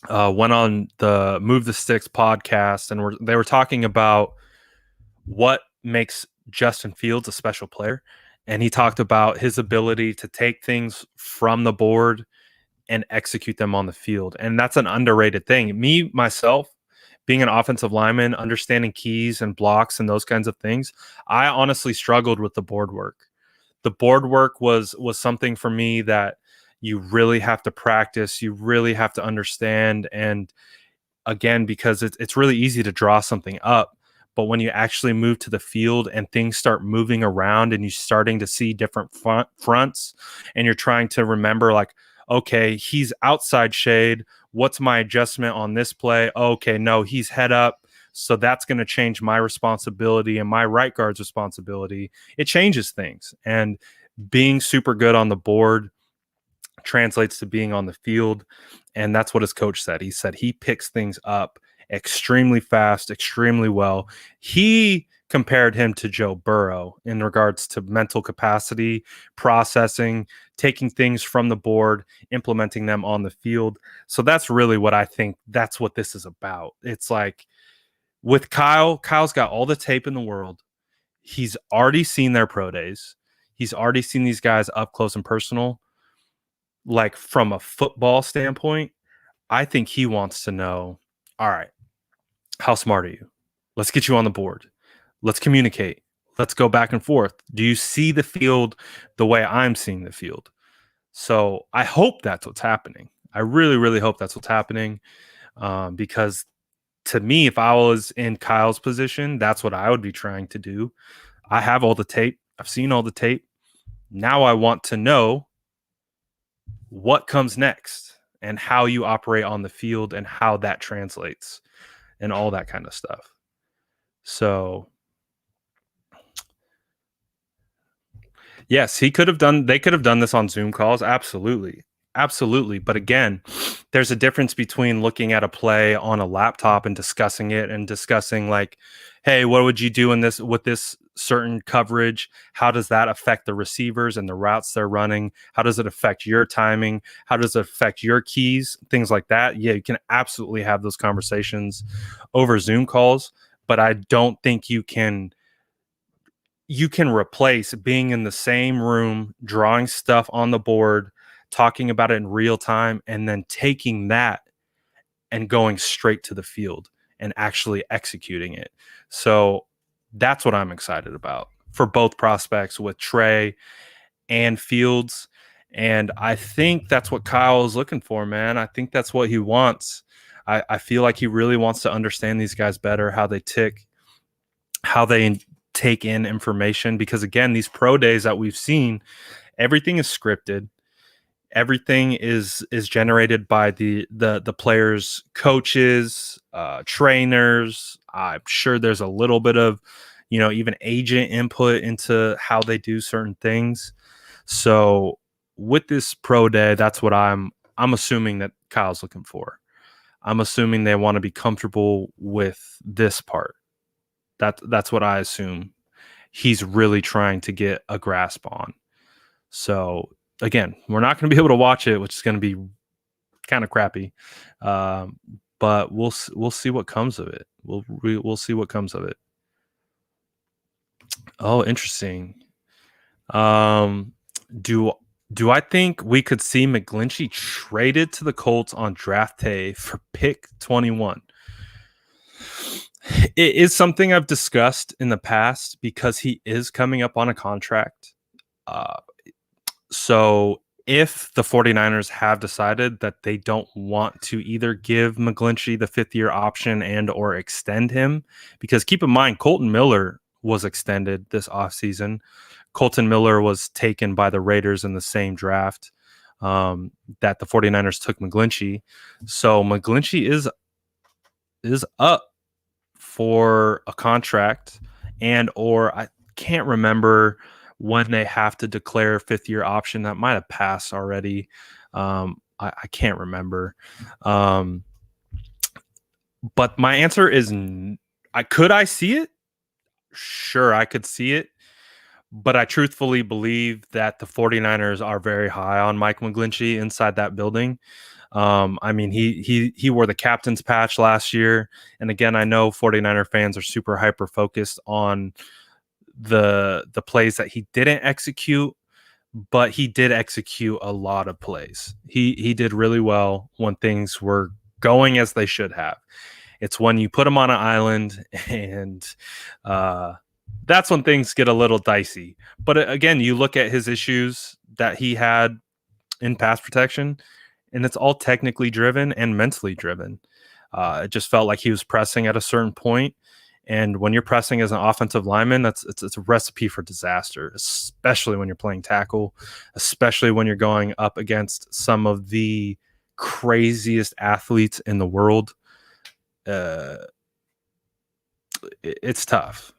went on the Move the Sticks podcast, and they were talking about what makes Justin Fields a special player. And he talked about his ability to take things from the board and execute them on the field. And that's an underrated thing. Me, myself, being an offensive lineman, understanding keys and blocks and those kinds of things, I honestly struggled with the board work. The board work was something for me that you really have to practice. You really have to understand. And again, because it's really easy to draw something up, but when you actually move to the field and things start moving around and you're starting to see different fronts, and you're trying to remember, like, okay, he's outside shade. What's my adjustment on this play? Okay, no, he's head up. So that's going to change my responsibility and my right guard's responsibility. It changes things. And being super good on the board translates to being on the field. And that's what his coach said. He said he picks things up extremely fast, extremely well. He compared him to Joe Burrow in regards to mental capacity, processing, taking things from the board, implementing them on the field. So that's really what I think, that's what this is about. It's like with Kyle's got all the tape in the world. He's already seen their pro days. He's already seen these guys up close and personal. Like, from a football standpoint, I think he wants to know, all right, how smart are you? Let's get you on the board. Let's communicate. Let's go back and forth. Do you see the field the way I'm seeing the field? So I hope that's what's happening. I really, really hope that's what's happening, because to me, if I was in Kyle's position, that's what I would be trying to do. I have all the tape. I've seen all the tape. Now I want to know what comes next and how you operate on the field and how that translates and all that kind of stuff. So, yes, they could have done this on Zoom calls. Absolutely. Absolutely. But again, there's a difference between looking at a play on a laptop and discussing it and discussing like, hey, what would you do in this with this certain coverage? How does that affect the receivers and the routes they're running? How does it affect your timing? How does it affect your keys? Things like that. Yeah, you can absolutely have those conversations over Zoom calls, but I don't think you can replace being in the same room, drawing stuff on the board, talking about it in real time, and then taking that and going straight to the field and actually executing it. So that's what I'm excited about for both prospects with Trey and Fields. And I think that's what Kyle is looking for, man. I think that's what he wants. I feel like he really wants to understand these guys better, how they tick, how they take in information, because again, these pro days that we've seen, everything is scripted, everything is generated by the players, coaches, trainers. I'm sure there's a little bit of even agent input into how they do certain things. So with this pro day, that's what I'm assuming that Kyle's looking for. I'm assuming they want to be comfortable with this part. That's what I assume he's really trying to get a grasp on. So again, we're not going to be able to watch it, which is going to be kind of crappy. But we'll see what comes of it. We'll see what comes of it. Oh, interesting. Do I think we could see McGlinchey traded to the Colts on draft day for pick 21? It is something I've discussed in the past because he is coming up on a contract. So if the 49ers have decided that they don't want to either give McGlinchey the 5th-year option and or extend him, because keep in mind, Colton Miller was extended this offseason. Colton Miller was taken by the Raiders in the same draft that the 49ers took McGlinchey. So McGlinchey is up for a contract, and or I can't remember when they have to declare 5th-year option. That might have passed already. I can't remember. But my answer is could I see it? Sure, I could see it. But I truthfully believe that the 49ers are very high on Mike McGlinchey inside that building. I mean, he wore the captain's patch last year. And again, I know 49er fans are super hyper focused on the plays that he didn't execute, but he did execute a lot of plays. He did really well when things were going as they should have. It's when you put him on an island and that's when things get a little dicey. But again, you look at his issues that he had in pass protection, and it's all technically driven and mentally driven. It just felt like he was pressing at a certain point. And when you're pressing as an offensive lineman, it's a recipe for disaster, especially when you're playing tackle, especially when you're going up against some of the craziest athletes in the world. It's tough.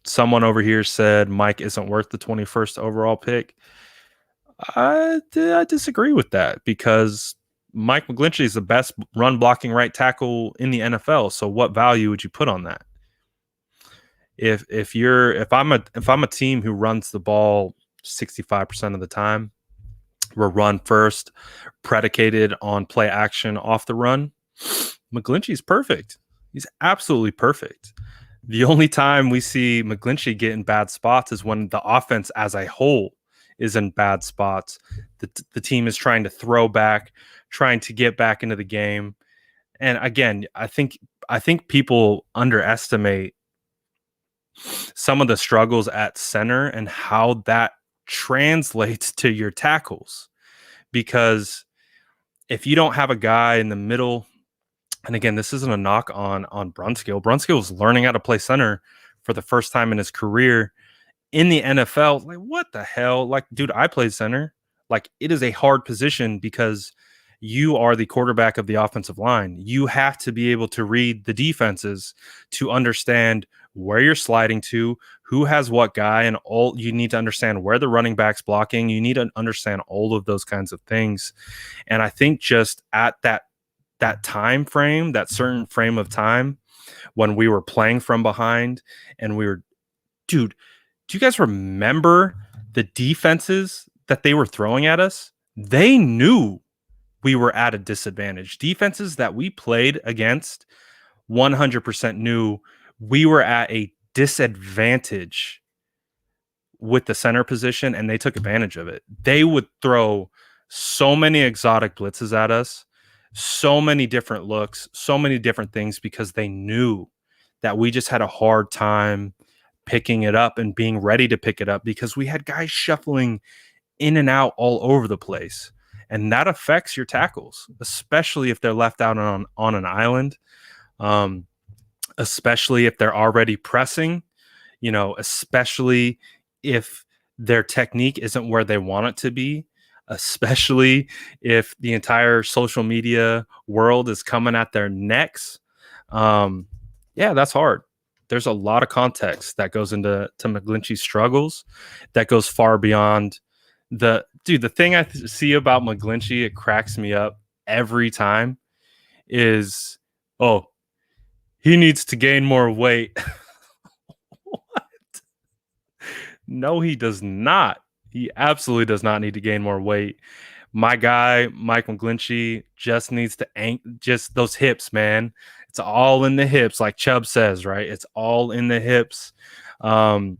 Someone over here said Mike isn't worth the 21st overall pick. I disagree with that because Mike McGlinchey is the best run blocking right tackle in the NFL. So what value would you put on that? If I'm a team who runs the ball 65% of the time, we're run first, predicated on play action off the run, McGlinchey's perfect. He's absolutely perfect. The only time we see McGlinchey get in bad spots is when the offense as a whole is in bad spots. The team is trying to throw back, trying to get back into the game. And again, I think people underestimate some of the struggles at center and how that translates to your tackles, because if you don't have a guy in the middle, and again, this isn't a knock on Brunskill. Brunskill was learning how to play center for the first time in his career in the NFL. Like, what the hell? Like, dude, I played center. Like, it is a hard position because you are the quarterback of the offensive line. You have to be able to read the defenses to understand where you're sliding to, who has what guy, and all. You need to understand where the running back's blocking. You need to understand all of those kinds of things. And I think just at that time frame, that certain frame of time when we were playing from behind and we were, dude, do you guys remember the defenses that they were throwing at us? They knew we were at a disadvantage. Defenses that we played against 100% knew we were at a disadvantage with the center position, and they took advantage of it. They would throw so many exotic blitzes at us, so many different looks, so many different things because they knew that we just had a hard time picking it up and being ready to pick it up because we had guys shuffling in and out all over the place. And that affects your tackles, especially if they're left out on an island, especially if they're already pressing, especially if their technique isn't where they want it to be, especially if the entire social media world is coming at their necks. Yeah, that's hard. There's a lot of context that goes into McGlinchey's struggles that goes far beyond the thing I see about McGlinchey. It cracks me up every time is, oh, he needs to gain more weight. What? No, he does not. He absolutely does not need to gain more weight. My guy, Mike McGlinchey, just needs to just those hips, man. It's all in the hips, like Chubb says, right? It's all in the hips. When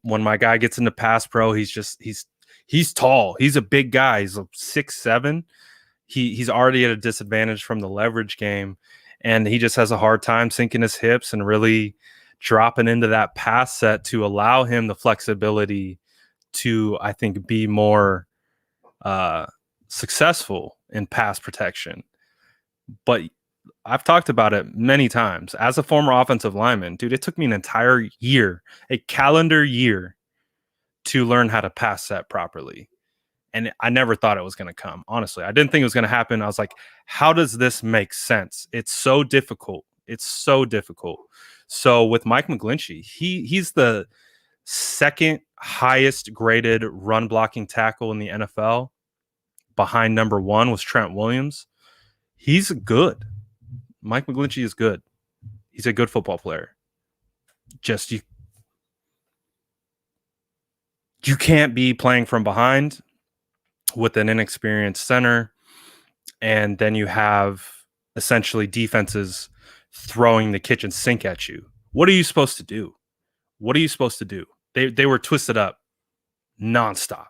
my guy gets into pass pro, he's tall. He's a big guy. He's 6'7". He's already at a disadvantage from the leverage game, and he just has a hard time sinking his hips and really dropping into that pass set to allow him the flexibility to, I think, be more successful in pass protection. But I've talked about it many times. As a former offensive lineman, dude, it took me an entire year, a calendar year, to learn how to pass set properly. And I never thought it was going to come. Honestly, I didn't think it was going to happen. I was like, how does this make sense? It's so difficult. It's so difficult. So with Mike McGlinchey, he's the second highest graded run blocking tackle in the NFL. Behind number one was Trent Williams. He's good. Mike McGlinchey is good. He's a good football player. Just you can't be playing from behind with an inexperienced center, and then you have essentially defenses throwing the kitchen sink at you. What are you supposed to do? What are you supposed to do? They were twisted up nonstop.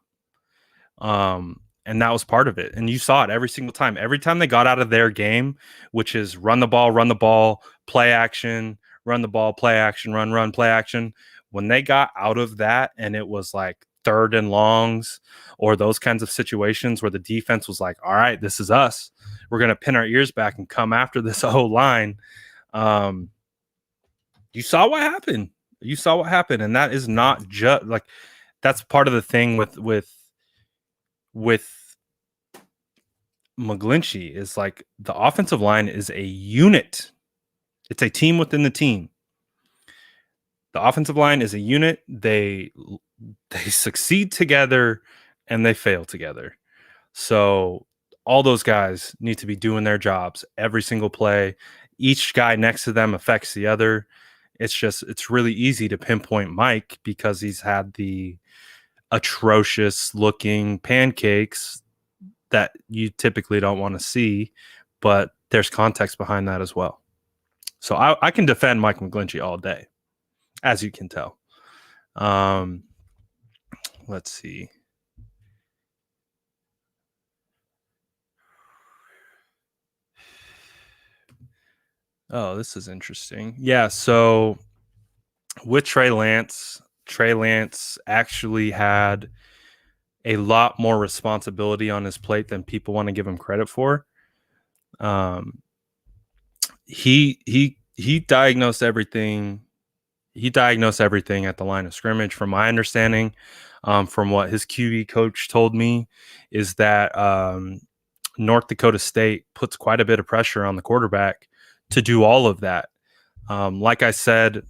And that was part of it. And you saw it every single time. Every time they got out of their game, which is run the ball, play action, run the ball, play action, run, play action. When they got out of that and it was like third and longs or those kinds of situations where the defense was like, all right, this is us. We're going to pin our ears back and come after this whole line. You saw what happened. And that is not just like, that's part of the thing with McGlinchey is like the offensive line is a unit. It's a team within the team. The offensive line is a unit. They succeed together and they fail together. So all those guys need to be doing their jobs every single play. Each guy next to them affects the other. It's really easy to pinpoint Mike because he's had the atrocious looking pancakes that you typically don't want to see, but there's context behind that as well. So I can defend Mike McGlinchey all day, as you can tell. Let's see. Oh, this is interesting. Yeah, so with Trey Lance actually had a lot more responsibility on his plate than people want to give him credit for. He diagnosed everything. He diagnosed everything at the line of scrimmage. From my understanding, from what his QB coach told me, is that North Dakota State puts quite a bit of pressure on the quarterback to do all of that. Like I said,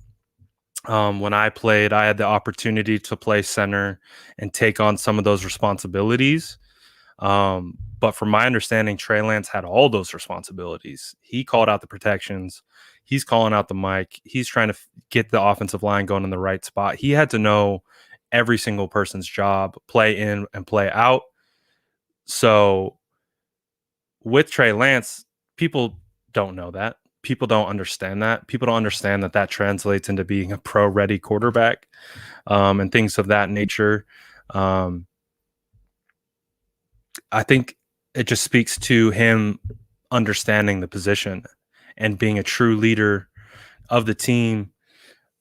when I played, I had the opportunity to play center and take on some of those responsibilities. But from my understanding, Trey Lance had all those responsibilities. He called out the protections. He's calling out the mic. He's trying to get the offensive line going in the right spot. He had to know every single person's job, play in and play out. So with Trey Lance, people don't know that. People don't understand that. People don't understand that that translates into being a pro-ready quarterback, and things of that nature. I think it just speaks to him understanding the position and being a true leader of the team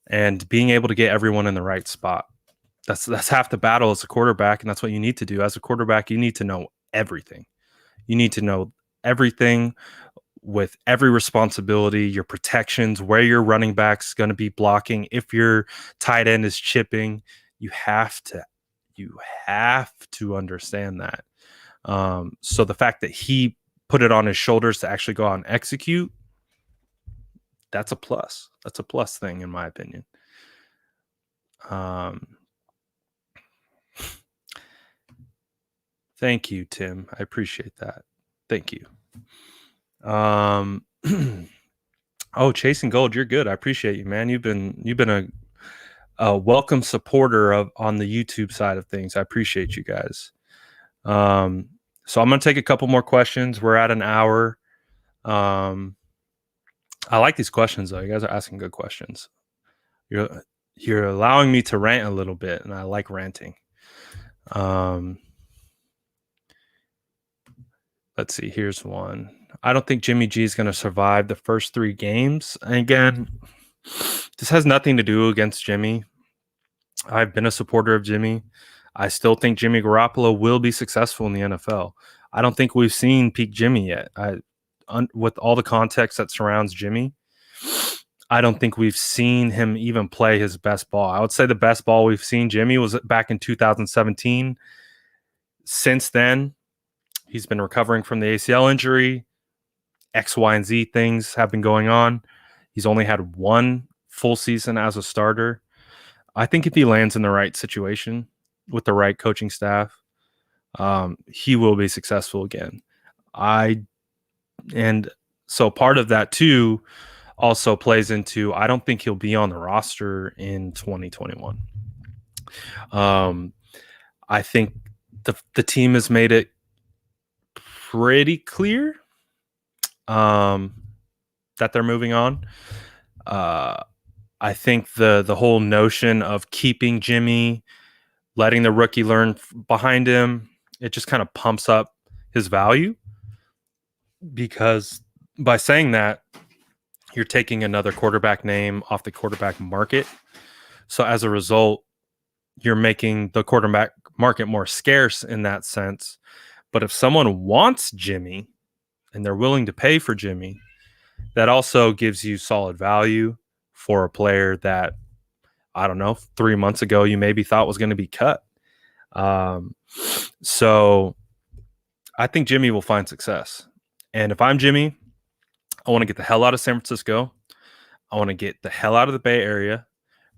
and being able to get everyone in the right spot. That's half the battle as a quarterback, and that's what you need to do. As a quarterback, you need to know everything. You need to know everything with every responsibility, your protections, where your running back's going to be blocking, if your tight end is chipping. You have to understand that. So the fact that he put it on his shoulders to actually go out and execute, that's a plus. That's a plus thing, in my opinion. Thank you, Tim. I appreciate that. Thank you. Oh, Chasing Gold, you're good. I appreciate you, man. You've been a welcome supporter on the YouTube side of things. I appreciate you guys. So I'm gonna take a couple more questions. We're at an hour. I like these questions though. You guys are asking good questions. You're allowing me to rant a little bit, and I like ranting. Let's see. Here's one. I don't think Jimmy G is going to survive the first 3 games. And again, this has nothing to do against Jimmy. I've been a supporter of Jimmy. I still think Jimmy Garoppolo will be successful in the NFL. I don't think we've seen peak Jimmy yet. With all the context that surrounds Jimmy, I don't think we've seen him even play his best ball. I would say the best ball we've seen Jimmy was back in 2017. Since then, he's been recovering from the ACL injury. X, Y, and Z things have been going on. He's only had 1 full season as a starter. I think if he lands in the right situation with the right coaching staff, he will be successful again. And so part of that too also plays into, I don't think he'll be on the roster in 2021. I think the team has made it pretty clear that they're moving on. I think the whole notion of keeping Jimmy, letting the rookie learn behind him, it just kind of pumps up his value, because by saying that, you're taking another quarterback name off the quarterback market. So as a result, you're making the quarterback market more scarce in that sense. But if someone wants Jimmy and they're willing to pay for Jimmy, that also gives you solid value for a player that, I don't know, 3 months ago you maybe thought was going to be cut. So I think Jimmy will find success. And if I'm Jimmy, I want to get the hell out of San Francisco. I want to get the hell out of the Bay Area,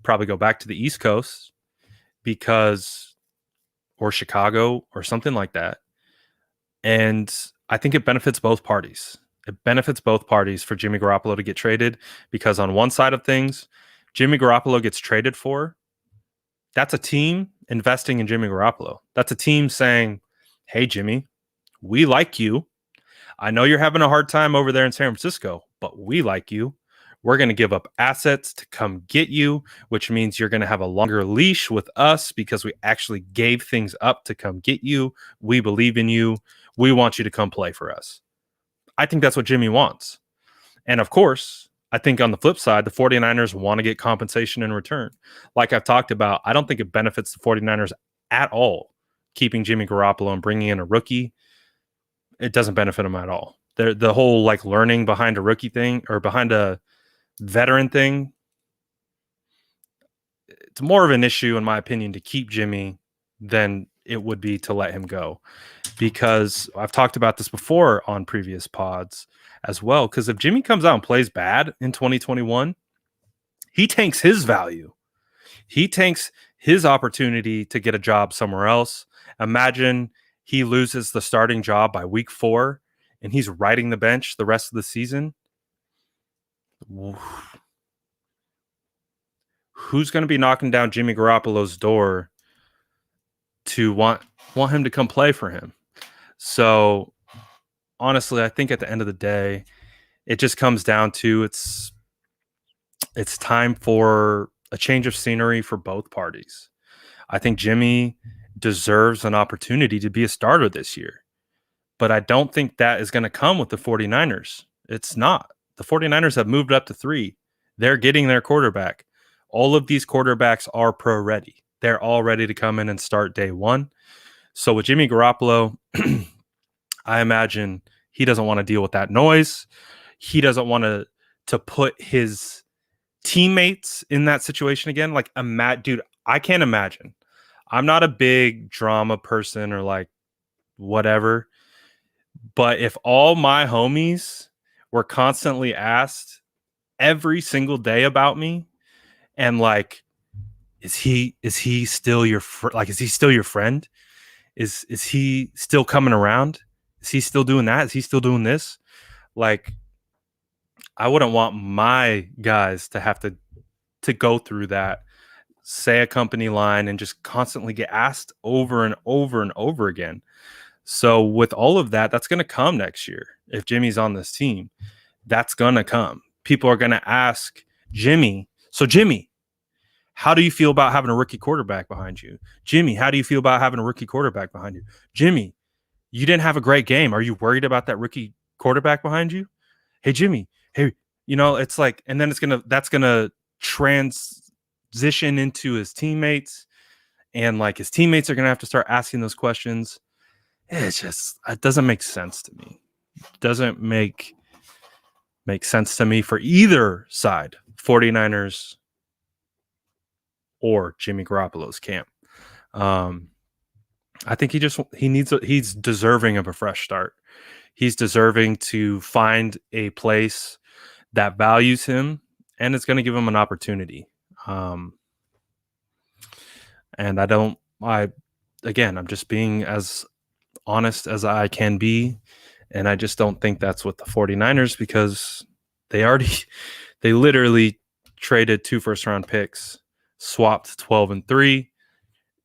probably go back to the East Coast, or Chicago or something like that. And I think it benefits both parties. It benefits both parties for Jimmy Garoppolo to get traded, because on one side of things, Jimmy Garoppolo gets traded for. That's a team investing in Jimmy Garoppolo. That's a team saying, hey, Jimmy, we like you. I know you're having a hard time over there in San Francisco, but we like you. We're going to give up assets to come get you, which means you're going to have a longer leash with us because we actually gave things up to come get you. We believe in you. We want you to come play for us. I think that's what Jimmy wants. And of course, I think on the flip side, the 49ers want to get compensation in return. Like I've talked about, I don't think it benefits the 49ers at all keeping Jimmy Garoppolo and bringing in a rookie, it doesn't benefit him at all. The whole like learning behind a rookie thing or behind a veteran thing, it's more of an issue, in my opinion, to keep Jimmy than it would be to let him go. Because I've talked about this before on previous pods as well. Because if Jimmy comes out and plays bad in 2021, he tanks his value. He tanks his opportunity to get a job somewhere else. Imagine he loses the starting job by week 4 and he's riding the bench the rest of the season. Who's going to be knocking down Jimmy Garoppolo's door to want him to come play for him? So honestly, I think at the end of the day, it just comes down to it's time for a change of scenery for both parties. I think Jimmy deserves an opportunity to be a starter this year, but I don't think that is going to come with the 49ers. It's not. The 49ers have moved up to 3. They're getting their quarterback. All of these quarterbacks are pro ready. They're all ready to come in and start day 1. So with Jimmy Garoppolo, I imagine he doesn't want to deal with that noise. He doesn't want to put his teammates in that situation again. Like, dude, I can't imagine. I'm not a big drama person or like whatever, but if all my homies were constantly asked every single day about me and like, is he still your is he still your friend? Is he still coming around? Is he still doing that? Is he still doing this? Like, I wouldn't want my guys to have to go through that, say a company line, and just constantly get asked over and over and over again. So with all of that, that's going to come next year. If Jimmy's on this team, that's going to come. People are going to ask Jimmy, so Jimmy, how do you feel about having a rookie quarterback behind you? Jimmy, how do you feel about having a rookie quarterback behind you? Jimmy, you didn't have a great game. Are you worried about that rookie quarterback behind you? Hey, Jimmy, hey, it's like, and then that's going to transition into his teammates, and like his teammates are going to have to start asking those questions. It's just, it doesn't make sense to me. It doesn't make sense to me for either side, 49ers or Jimmy Garoppolo's camp. I think he's deserving of a fresh start. He's deserving to find a place that values him and it's going to give him an opportunity. And I'm just being as honest as I can be. And I just don't think that's what the 49ers, because they literally traded 2 first-round picks, swapped 12 and 3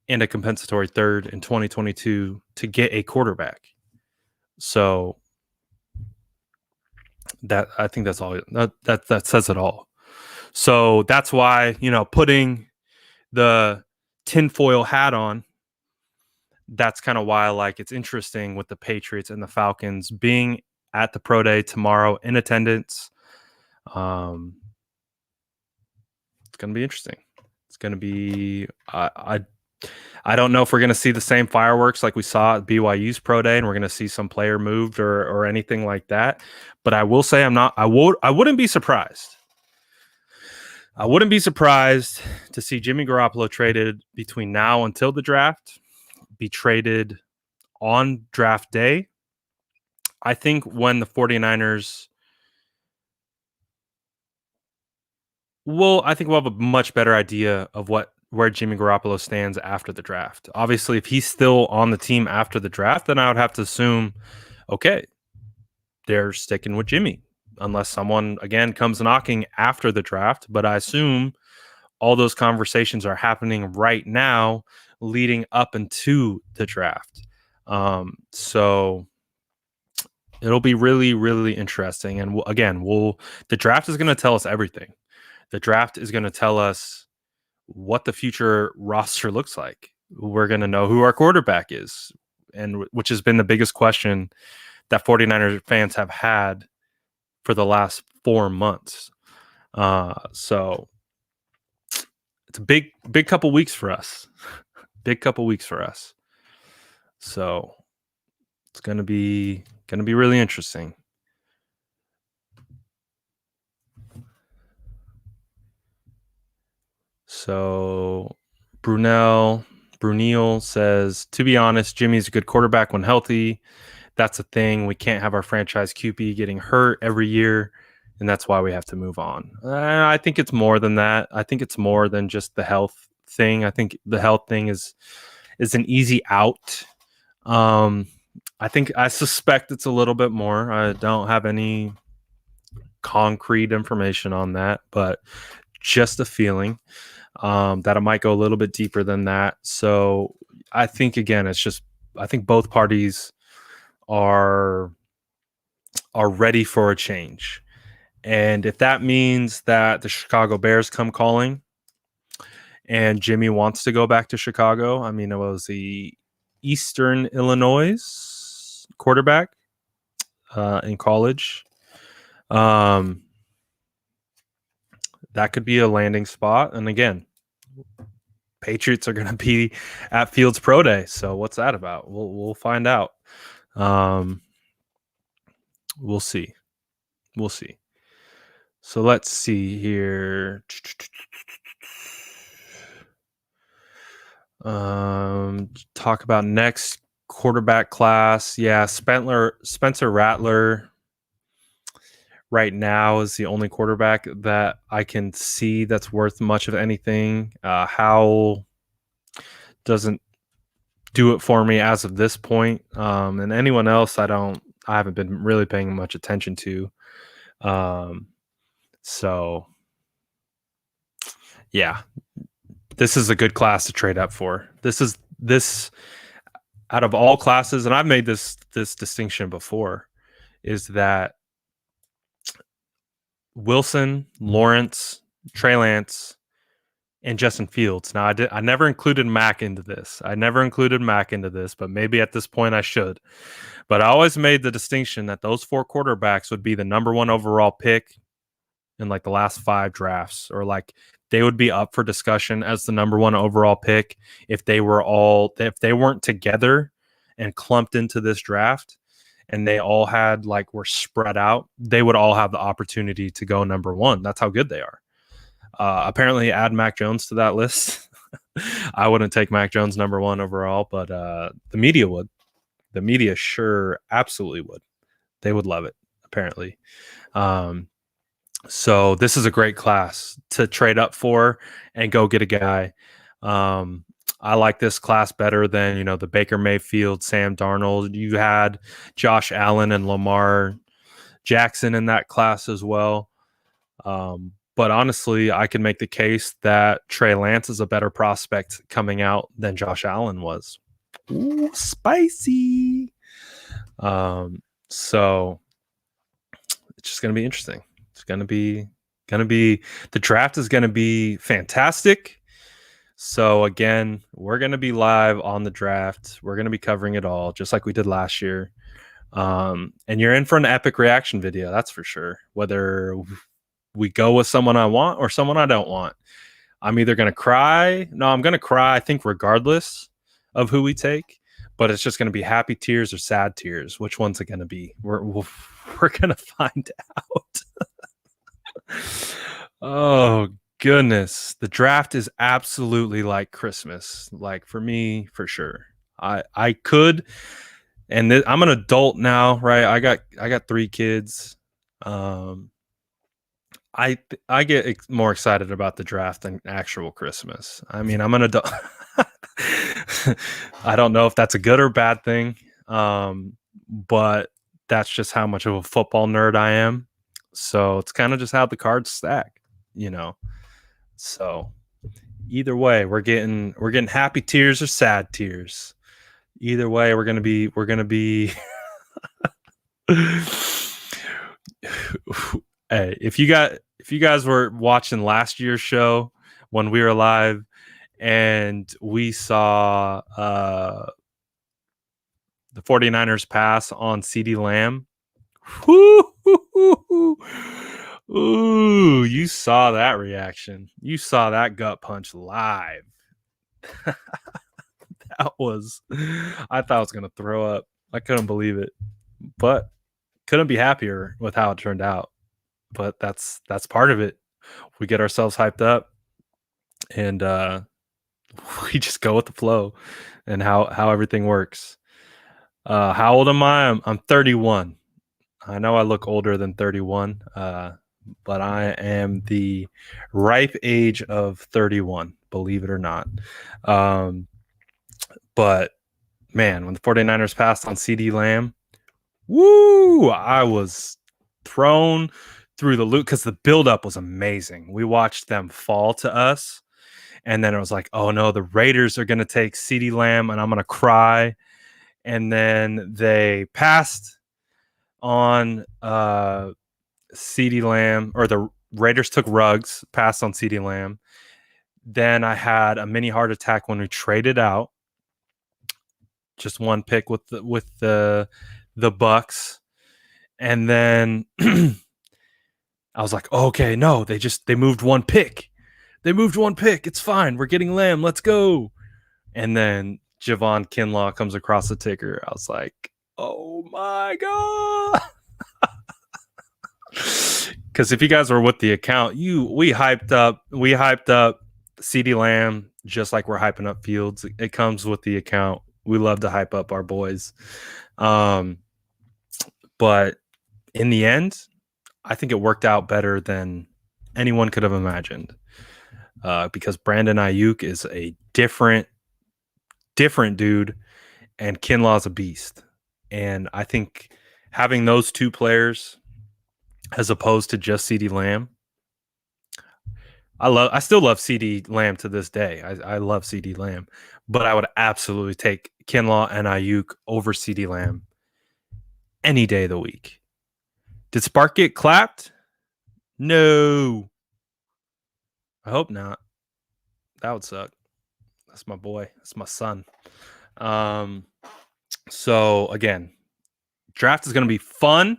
and a compensatory third in 2022 to get a quarterback. So that, I think that's all that says it all. So that's why, putting the tinfoil hat on, that's kind of why it's interesting with the Patriots and the Falcons being at the pro day tomorrow in attendance. It's going to be interesting. It's going to be, I don't know if we're going to see the same fireworks like we saw at BYU's pro day and we're going to see some player moved or anything like that. But I will say I wouldn't be surprised. I wouldn't be surprised to see Jimmy Garoppolo traded between now until the draft, be traded on draft day. I think when the 49ers we'll have a much better idea of where Jimmy Garoppolo stands after the draft. Obviously, if he's still on the team after the draft, then I would have to assume, okay, they're sticking with Jimmy, unless someone, again, comes knocking after the draft. But I assume all those conversations are happening right now, leading up into the draft. So it'll be really, really interesting. And the draft is going to tell us everything. The draft is going to tell us what the future roster looks like. We're going to know who our quarterback is, and which has been the biggest question that 49ers fans have had for the last 4 months. So it's a big couple weeks for us. Big couple weeks for us. So it's gonna be really interesting. So Brunel says, to be honest, Jimmy's a good quarterback when healthy. That's the thing. We can't have our franchise QB getting hurt every year, and that's why we have to move on. I think it's more than that. I think it's more than just the health thing. I think the health thing is an easy out. I suspect it's a little bit more. I don't have any concrete information on that, but just a feeling that it might go a little bit deeper than that. So I think again, I think both parties are ready for a change. And if that means that the Chicago Bears come calling and Jimmy wants to go back to Chicago, I mean, it was the Eastern Illinois quarterback in college. That could be a landing spot. And again, Patriots are going to be at Fields Pro Day. So what's that about? We'll find out. We'll see. So let's see here. Talk about next quarterback class. Yeah, Spencer Rattler right now is the only quarterback that I can see that's worth much of anything. Howell doesn't do it for me as of this point. And anyone else I haven't been really paying much attention to. So yeah, this is a good class to trade up for. This out of all classes, and I've made this distinction before, is that Wilson, Lawrence, Trey Lance, and Justin Fields. Now, I never included Mac into this. But maybe at this point I should. But I always made the distinction that those 4 quarterbacks would be the number 1 overall pick in like the last 5 drafts, or like they would be up for discussion as the number 1 overall pick if they weren't together and clumped into this draft. And they all were spread out, they would all have the opportunity to go number 1. That's how good they are. Apparently, add Mac Jones to that list. I wouldn't take Mac Jones number 1 overall, but the media would. The media sure absolutely would. They would love it, apparently. So this is a great class to trade up for and go get a guy. I like this class better than, the Baker Mayfield, Sam Darnold. You had Josh Allen and Lamar Jackson in that class as well. But honestly, I can make the case that Trey Lance is a better prospect coming out than Josh Allen was. Ooh, spicy. So it's just going to be interesting. It's going to be the draft is going to be fantastic. So again, we're going to be live on the draft. We're going to be covering it all, just like we did last year. And you're in for an epic reaction video, that's for sure. Whether we go with someone I want or someone I don't want, I'm either going to cry. No, I'm going to cry, I think, regardless of who we take. But it's just going to be happy tears or sad tears. Which one's it going to be? We're going to find out. Oh, goodness. The draft is absolutely like Christmas. Like for me, for sure. I could, and I'm an adult now, right? I got 3 kids. I get more excited about the draft than actual Christmas. I mean, I'm an adult. I don't know if that's a good or bad thing, but that's just how much of a football nerd I am. So it's kind of just how the cards stack, So either way, we're getting happy tears or sad tears. Either way, we're gonna be. Hey, if you guys were watching last year's show when we were live and we saw the 49ers pass on CeeDee Lamb, ooh, you saw that reaction. You saw that gut punch live. I thought I was gonna throw up. I couldn't believe it, but couldn't be happier with how it turned out. But that's part of it. We get ourselves hyped up, and we just go with the flow, and how everything works. How old am I? I'm 31. I know I look older than 31, but I am the ripe age of 31, believe it or not. But man, when the 49ers passed on CD Lamb, woo, I was thrown through the loop because the buildup was amazing. We watched them fall to us, and then it was like, oh no, the Raiders are going to take CD Lamb, and I'm going to cry. And then they passed on CD Lamb, or the Raiders took Ruggs, passed on CD Lamb. Then I had a mini heart attack when we traded out. Just one pick with the Bucks, and then I was like, okay, no, they moved one pick. They moved one pick. It's fine. We're getting Lamb. Let's go. And then Javon Kinlaw comes across the ticker. I was like, oh my god. Because if you guys were with the account, we hyped up CD Lamb just like we're hyping up Fields. It comes with the account. We love to hype up our boys. But in the end, I think it worked out better than anyone could have imagined. Because Brandon Ayuk is a different dude, and Kinlaw's a beast. And I think having those two players as opposed to just CD Lamb, I still love CD Lamb to this day. I love CD Lamb, but I would absolutely take Kinlaw and Ayuk over CD Lamb any day of the week. Did Spark get clapped? No. I hope not. That would suck. That's my boy. That's my son. So again, draft is going to be fun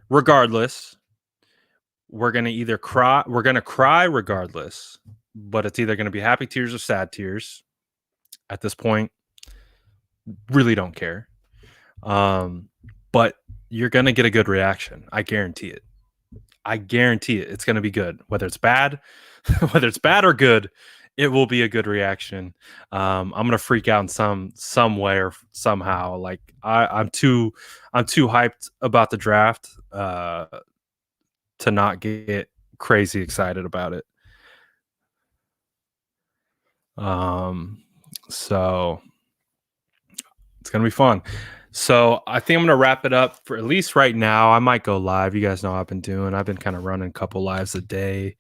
regardless. We're going to either cry. We're going to cry regardless, but it's either going to be happy tears or sad tears. At this point, really don't care. But you're going to get a good reaction. I guarantee it. It's going to be good. Whether it's bad or good, it will be a good reaction. I'm going to freak out in some way or somehow. Like I'm too hyped about the draft to not get crazy excited about it. So it's going to be fun. So I think I'm going to wrap it up for at least right now. I might go live. You guys know what I've been doing. I've been kind of running a couple lives a day.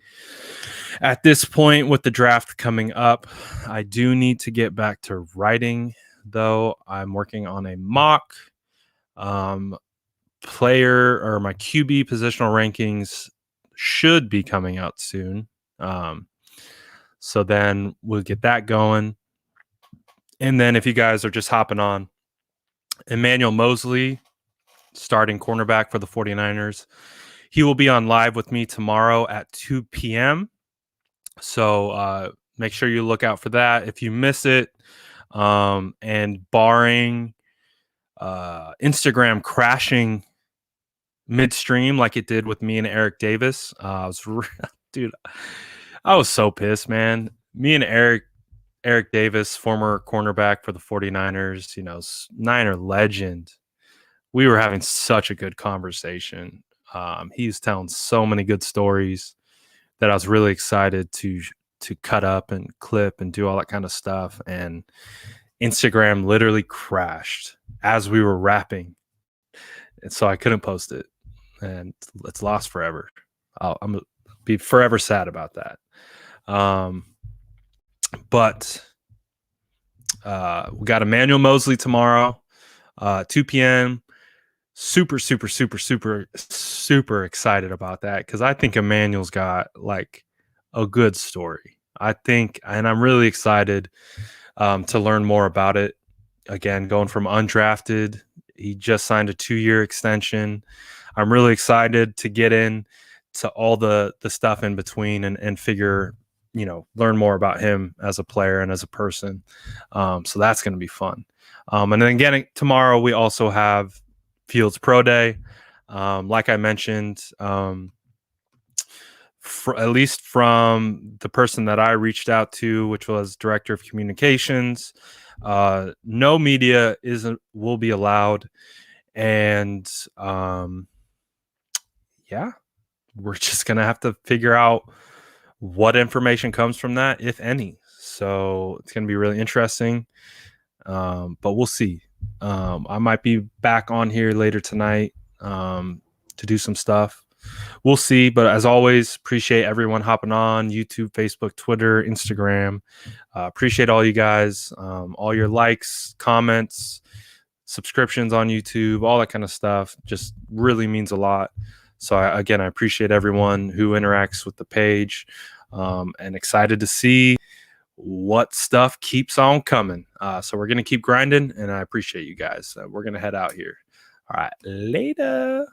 At this point with the draft coming up, I do need to get back to writing, though. I'm working on a mock player, or my QB positional rankings should be coming out soon. So then we'll get that going. And then if you guys are just hopping on, Emmanuel Mosley, starting cornerback for the 49ers. He will be on live with me tomorrow at 2 p.m. So make sure you look out for that. If you miss it, and barring Instagram crashing midstream like it did with me and Eric Davis, I was so pissed, man. Me and Eric Davis, former cornerback for the 49ers, Niner legend. We were having such a good conversation. He was telling so many good stories that I was really excited to cut up and clip and do all that kind of stuff. And Instagram literally crashed as we were wrapping. And so I couldn't post it. And it's lost forever. I'm going to be forever sad about that. But we got Emmanuel Mosley tomorrow, 2 p.m. Super excited about that because I think Emmanuel's got like a good story. And I'm really excited to learn more about it. Again, going from undrafted, he just signed a 2-year extension. I'm really excited to get in to all the stuff in between and figure learn more about him as a player and as a person. So that's going to be fun. And then again, tomorrow we also have Fields Pro Day. Like I mentioned, at least from the person that I reached out to, which was director of communications, no media will be allowed. And yeah, we're just going to have to figure out what information comes from that, if any. So it's going to be really interesting. But we'll see. I might be back on here later tonight to do some stuff. We'll see. But as always, appreciate everyone hopping on YouTube, Facebook, Twitter, Instagram. Appreciate all you guys, all your likes, comments, subscriptions on YouTube, all that kind of stuff. Just really means a lot. So I appreciate everyone who interacts with the page, and excited to see what stuff keeps on coming. So we're going to keep grinding, and I appreciate you guys. We're going to head out here. All right, later.